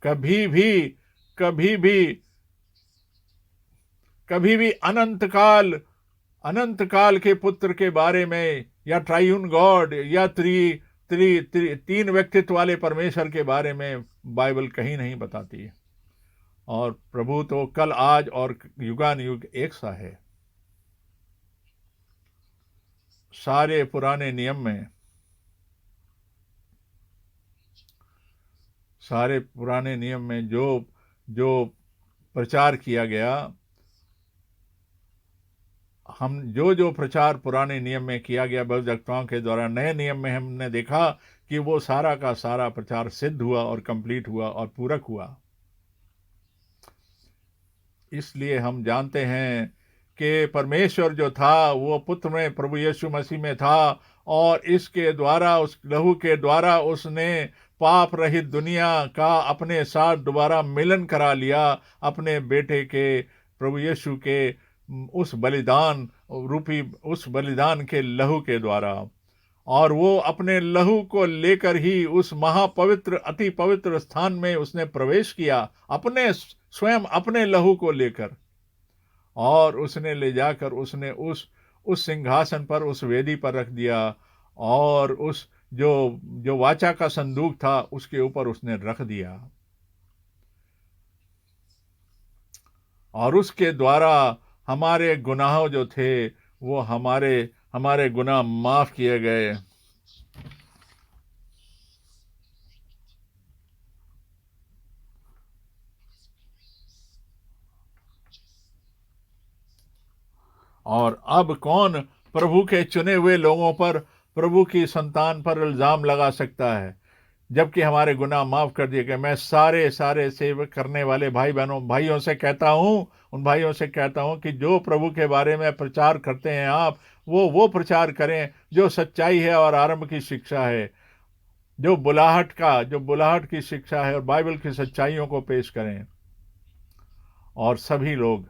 कभी भी अनंत काल के पुत्र के बारे में, या ट्राइयून गॉड, या तीन व्यक्तित्व वाले परमेश्वर के बारे में बाइबल कहीं नहीं बताती है। और प्रभु तो कल, आज और युगान युग एक सा है। सारे पुराने नियम में जो प्रचार किया गया, हम जो प्रचार पुराने नियम में किया गया भविष्यवक्ताओं के द्वारा, नए नियम में हमने देखा कि वो सारा का सारा प्रचार सिद्ध हुआ और कंप्लीट हुआ और पूरक हुआ। इसलिए हम जानते हैं कि परमेश्वर जो था वो पुत्र में, प्रभु यीशु मसीह में था, और इसके द्वारा, उस लहू के द्वारा उसने पाप रहित दुनिया का अपने साथ दोबारा मिलन करा लिया, अपने बेटे के, प्रभु यीशु के उस बलिदान रूपी, उस बलिदान के लहू के द्वारा। और वो अपने लहू को लेकर ही उस महापवित्र, अति पवित्र स्थान में उसने प्रवेश किया, अपने स्वयं अपने लहू को लेकर, और उसने ले जाकर उसने उस सिंहासन पर, उस वेदी पर रख दिया, और उस जो वाचा का संदूक था उसके ऊपर उसने रख दिया, और उसके द्वारा हमारे गुनाह जो थे वो हमारे गुनाह माफ किए गए। और अब कौन प्रभु के चुने हुए लोगों पर, प्रभु की संतान पर इल्जाम लगा सकता है, जबकि हमारे गुनाह माफ कर दिए गए। मैं सारे सेवक करने वाले भाइयों से कहता हूँ, उन भाइयों से कहता हूँ कि जो प्रभु के बारे में प्रचार करते हैं आप, वो प्रचार करें जो सच्चाई है और आरंभ की शिक्षा है, जो बुलाहट की शिक्षा है, और बाइबल की सच्चाइयों को पेश करें। और सभी लोग,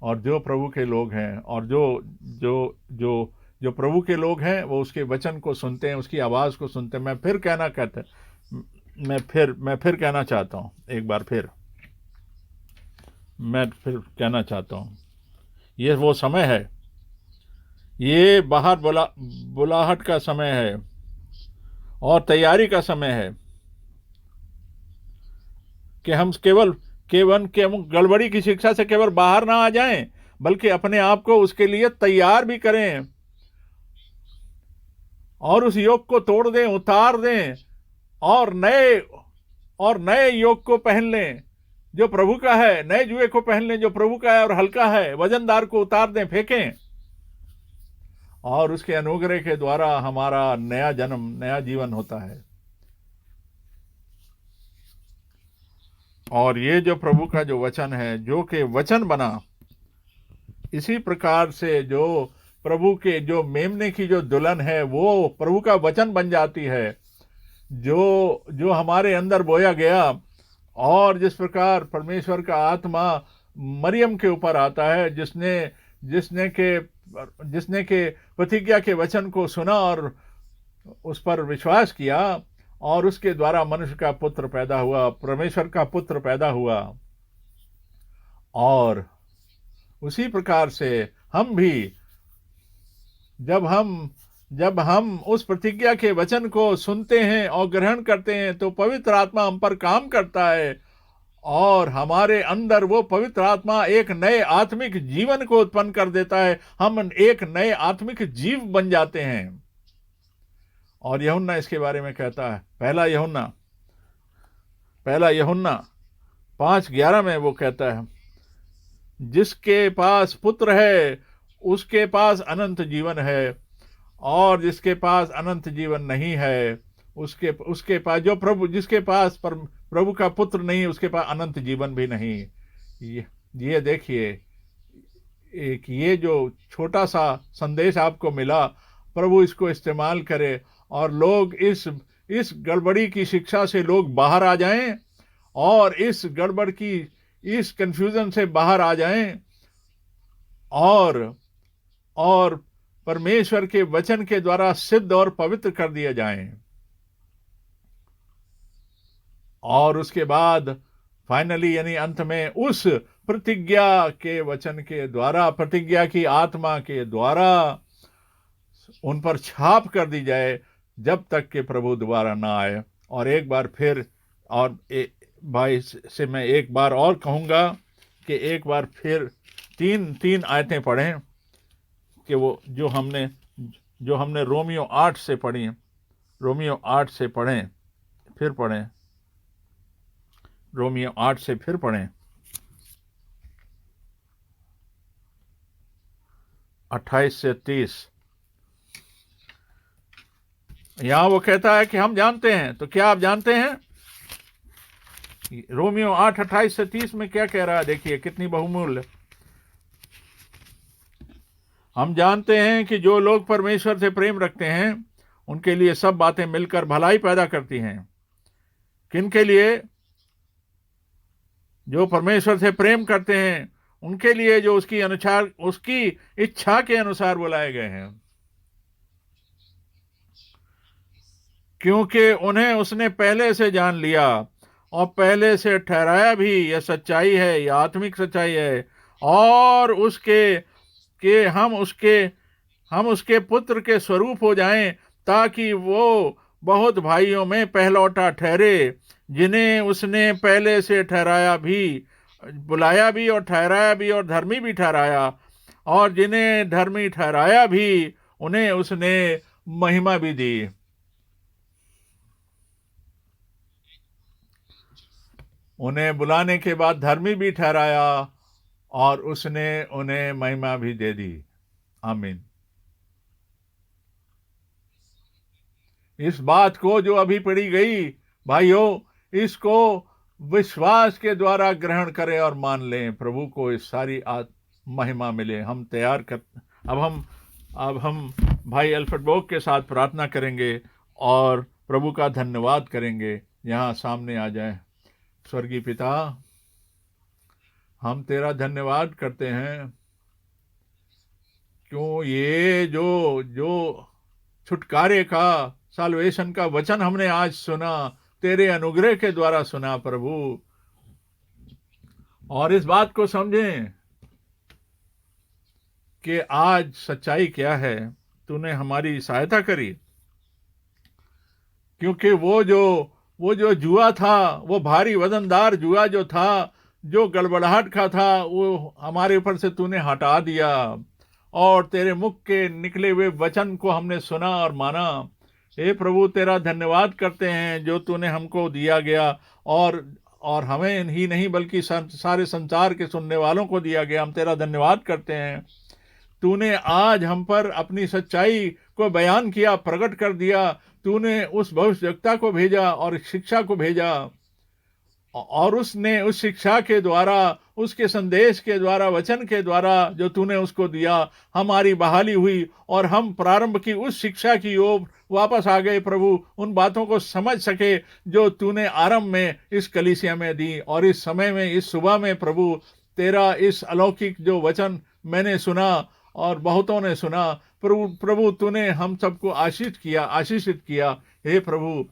और जो प्रभु के लोग हैं, और जो प्रभु के लोग हैं, वो उसके वचन को सुनते हैं, उसकी आवाज़ को सुनते हैं। मैं फिर कहना चाहता हूँ, एक बार फिर मैं फिर कहना चाहता हूँ, ये वो समय है, ये बाहर बुलाहट का समय है और तैयारी का समय है, कि हम केवल गड़बड़ी की शिक्षा से केवल बाहर ना आ जाएं, बल्कि अपने आप को उसके लिए तैयार भी करें, और उस योग को तोड़ दें, उतार दें, और नए योग को पहन लें जो प्रभु का है, नए जुए को पहन लें जो प्रभु का है और हल्का है, वजनदार को उतार दें, फेंकें, और उसके अनुग्रह के द्वारा हमारा नया जन्म, नया जीवन होता है। और ये जो प्रभु का जो वचन है, जो कि वचन बना, इसी प्रकार से जो प्रभु के जो मेमने की जो दुल्हन है, वो प्रभु का वचन बन जाती है, जो हमारे अंदर बोया गया। और जिस प्रकार परमेश्वर का आत्मा मरियम के ऊपर आता है, जिसने के प्रतिज्ञा के वचन को सुना और उस पर विश्वास किया, और उसके द्वारा मनुष्य का पुत्र पैदा हुआ, परमेश्वर का पुत्र पैदा हुआ। और उसी प्रकार से हम भी, जब हम उस प्रतिज्ञा के वचन को सुनते हैं और ग्रहण करते हैं, तो पवित्र आत्मा हम पर काम करता है, और हमारे अंदर वो पवित्र आत्मा एक नए आत्मिक जीवन को उत्पन्न कर देता है। हम एक नए आत्मिक जीव बन जाते हैं। और यूहन्ना इसके बारे में कहता है, पहला यूहन्ना 5:11 में वो कहता है, जिसके पास पुत्र है उसके पास अनंत जीवन है, और जिसके पास अनंत जीवन नहीं है उसके पास, जिसके पास प्रभु का पुत्र नहीं, उसके पास अनंत जीवन भी नहीं। ये देखिए, एक ये जो छोटा सा संदेश आपको मिला, प्रभु इसको इस्तेमाल करे, और लोग इस गड़बड़ी की शिक्षा से लोग बाहर आ जाएं, और इस गड़बड़ की, इस कंफ्यूजन से बाहर आ जाएं, और परमेश्वर के वचन के द्वारा सिद्ध और पवित्र कर दिए जाएं। और उसके बाद फाइनली, यानी अंत में, उस प्रतिज्ञा के वचन के द्वारा, प्रतिज्ञा की आत्मा के द्वारा उन पर छाप कर दी जाए, जब तक कि प्रभु दोबारा ना आए। और एक बार फिर, और भाई से मैं एक बार और कहूँगा कि एक बार फिर तीन आयतें पढ़ें, कि वो जो हमने रोमियो 8 से पढ़ी, रोमियो 8 से पढ़ें, फिर पढ़ें, रोमियो 8 से फिर पढ़ें, 28 से 30। यहां वो कहता है कि हम जानते हैं। तो क्या आप जानते हैं? रोमियो 8:28 से 30 में क्या कह रहा है, देखिए कितनी बहुमूल्य। हम जानते हैं कि जो लोग परमेश्वर से प्रेम रखते हैं उनके लिए सब बातें मिलकर भलाई पैदा करती हैं। किनके लिए? जो परमेश्वर से प्रेम करते हैं उनके लिए, जो उसकी अनुसार, उसकी इच्छा के अनुसार बुलाए गए हैं, क्योंकि उन्हें उसने पहले से जान लिया और पहले से ठहराया भी। यह सच्चाई है, यह आत्मिक सच्चाई है। और उसके कि हम उसके पुत्र के स्वरूप हो जाएं, ताकि वो बहुत भाइयों में पहलौठा ठहरे। जिन्हें उसने पहले से ठहराया भी, बुलाया भी और ठहराया भी और धर्मी भी ठहराया, और जिन्हें धर्मी ठहराया भी उन्हें उसने महिमा भी दी। उन्हें बुलाने के बाद धर्मी भी ठहराया और उसने उन्हें महिमा भी दे दी। आमीन। इस बात को जो अभी पढ़ी गई भाइयों, इसको विश्वास के द्वारा ग्रहण करें और मान लें। प्रभु को इस सारी महिमा मिले। हम तैयार कर अब हम भाई अल्फ्रेड बोक के साथ प्रार्थना करेंगे और प्रभु का धन्यवाद करेंगे। यहाँ सामने आ जाए। स्वर्गीय पिता, हम तेरा धन्यवाद करते हैं, क्यों ये जो जो छुटकारे का, साल्वेशन का वचन हमने आज सुना, तेरे अनुग्रह के द्वारा सुना प्रभु। और इस बात को समझें कि आज सच्चाई क्या है। तूने हमारी सहायता करी, क्योंकि वो जो जुआ था, वो भारी वजनदार जुआ जो था, जो गड़बड़ाहट का था, वो हमारे ऊपर से तूने हटा दिया और तेरे मुख के निकले हुए वचन को हमने सुना और माना। हे प्रभु, तेरा धन्यवाद करते हैं जो तूने हमको दिया गया, और हमें ही नहीं बल्कि सारे संसार के सुनने वालों को दिया गया। हम तेरा धन्यवाद करते हैं। तूने आज हम पर अपनी सच्चाई को बयान किया, प्रकट कर दिया। तूने उस भविष्यवक्ता को भेजा और शिक्षा को भेजा, और उसने उस शिक्षा के द्वारा, उसके संदेश के द्वारा, वचन के द्वारा जो तूने उसको दिया, हमारी बहाली हुई और हम प्रारंभ की उस शिक्षा की ओर वापस आ गए। प्रभु, उन बातों को समझ सके जो तूने आरंभ में इस कलीसिया में दी। और इस समय में, इस सुबह में प्रभु, तेरा इस अलौकिक जो वचन मैंने सुना और बहुतों ने सुना, प्रभु तूने हम सबको आशीषित किया। हे प्रभु,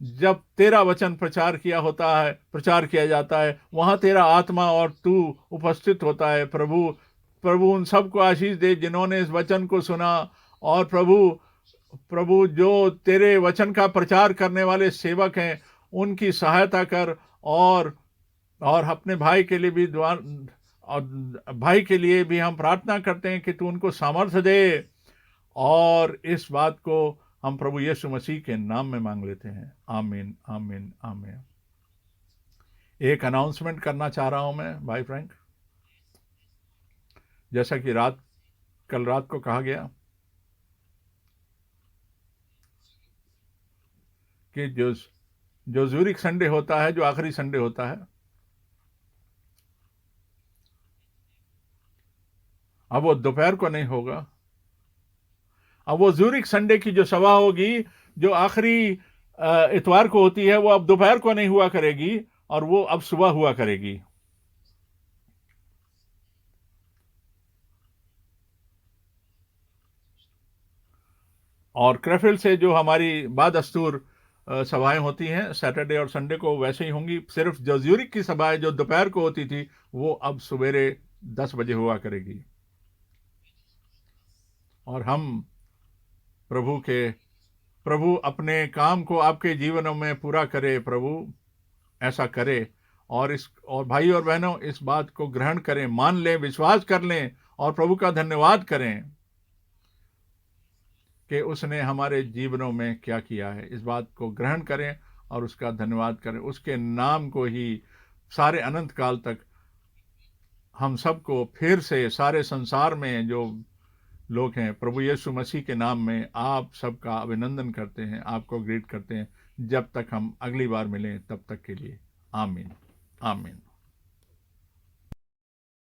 जब तेरा वचन प्रचार किया जाता है, वहां तेरा आत्मा और तू उपस्थित होता है। प्रभु उन सबको आशीष दे जिन्होंने इस वचन को सुना। और प्रभु जो तेरे वचन का प्रचार करने वाले सेवक हैं, उनकी सहायता कर। और अपने भाई के लिए भी भाई के लिए भी हम प्रार्थना करते हैं कि तू उनको सामर्थ्य दे। और इस बात को हम प्रभु यीशु मसीह के नाम में मांग लेते हैं। आमीन, आमीन, आमीन। एक अनाउंसमेंट करना चाह रहा हूं मैं भाई फ्रैंक। जैसा कि कल रात को कहा गया कि जो ज़ूरिक संडे होता है, जो आखिरी संडे होता है, अब वो दोपहर को नहीं होगा। अब वो ज़ूरिक संडे की जो सभा होगी, जो आखिरी इतवार को होती है, वो अब दोपहर को नहीं हुआ करेगी, और वो अब सुबह हुआ करेगी। और क्रेफिल से जो हमारी बादस्तूर सभाएं होती हैं सैटरडे और संडे को, वैसे ही होंगी। सिर्फ जो ज़ूरिक की सभाएं जो दोपहर को होती थी, वो अब सवेरे 10 बजे हुआ करेगी। और हम प्रभु अपने काम को आपके जीवनों में पूरा करे। प्रभु ऐसा करे। और भाई और बहनों, इस बात को ग्रहण करें, मान लें, विश्वास कर लें और प्रभु का धन्यवाद करें कि उसने हमारे जीवनों में क्या किया है। इस बात को ग्रहण करें और उसका धन्यवाद करें। उसके नाम को ही सारे अनंत काल तक हम सबको फिर से, सारे संसार में जो लोग हैं, प्रभु यीशु मसीह के नाम में आप सबका अभिनंदन करते हैं, आपको ग्रीट करते हैं। जब तक हम अगली बार मिलें तब तक के लिए आमीन आमीन।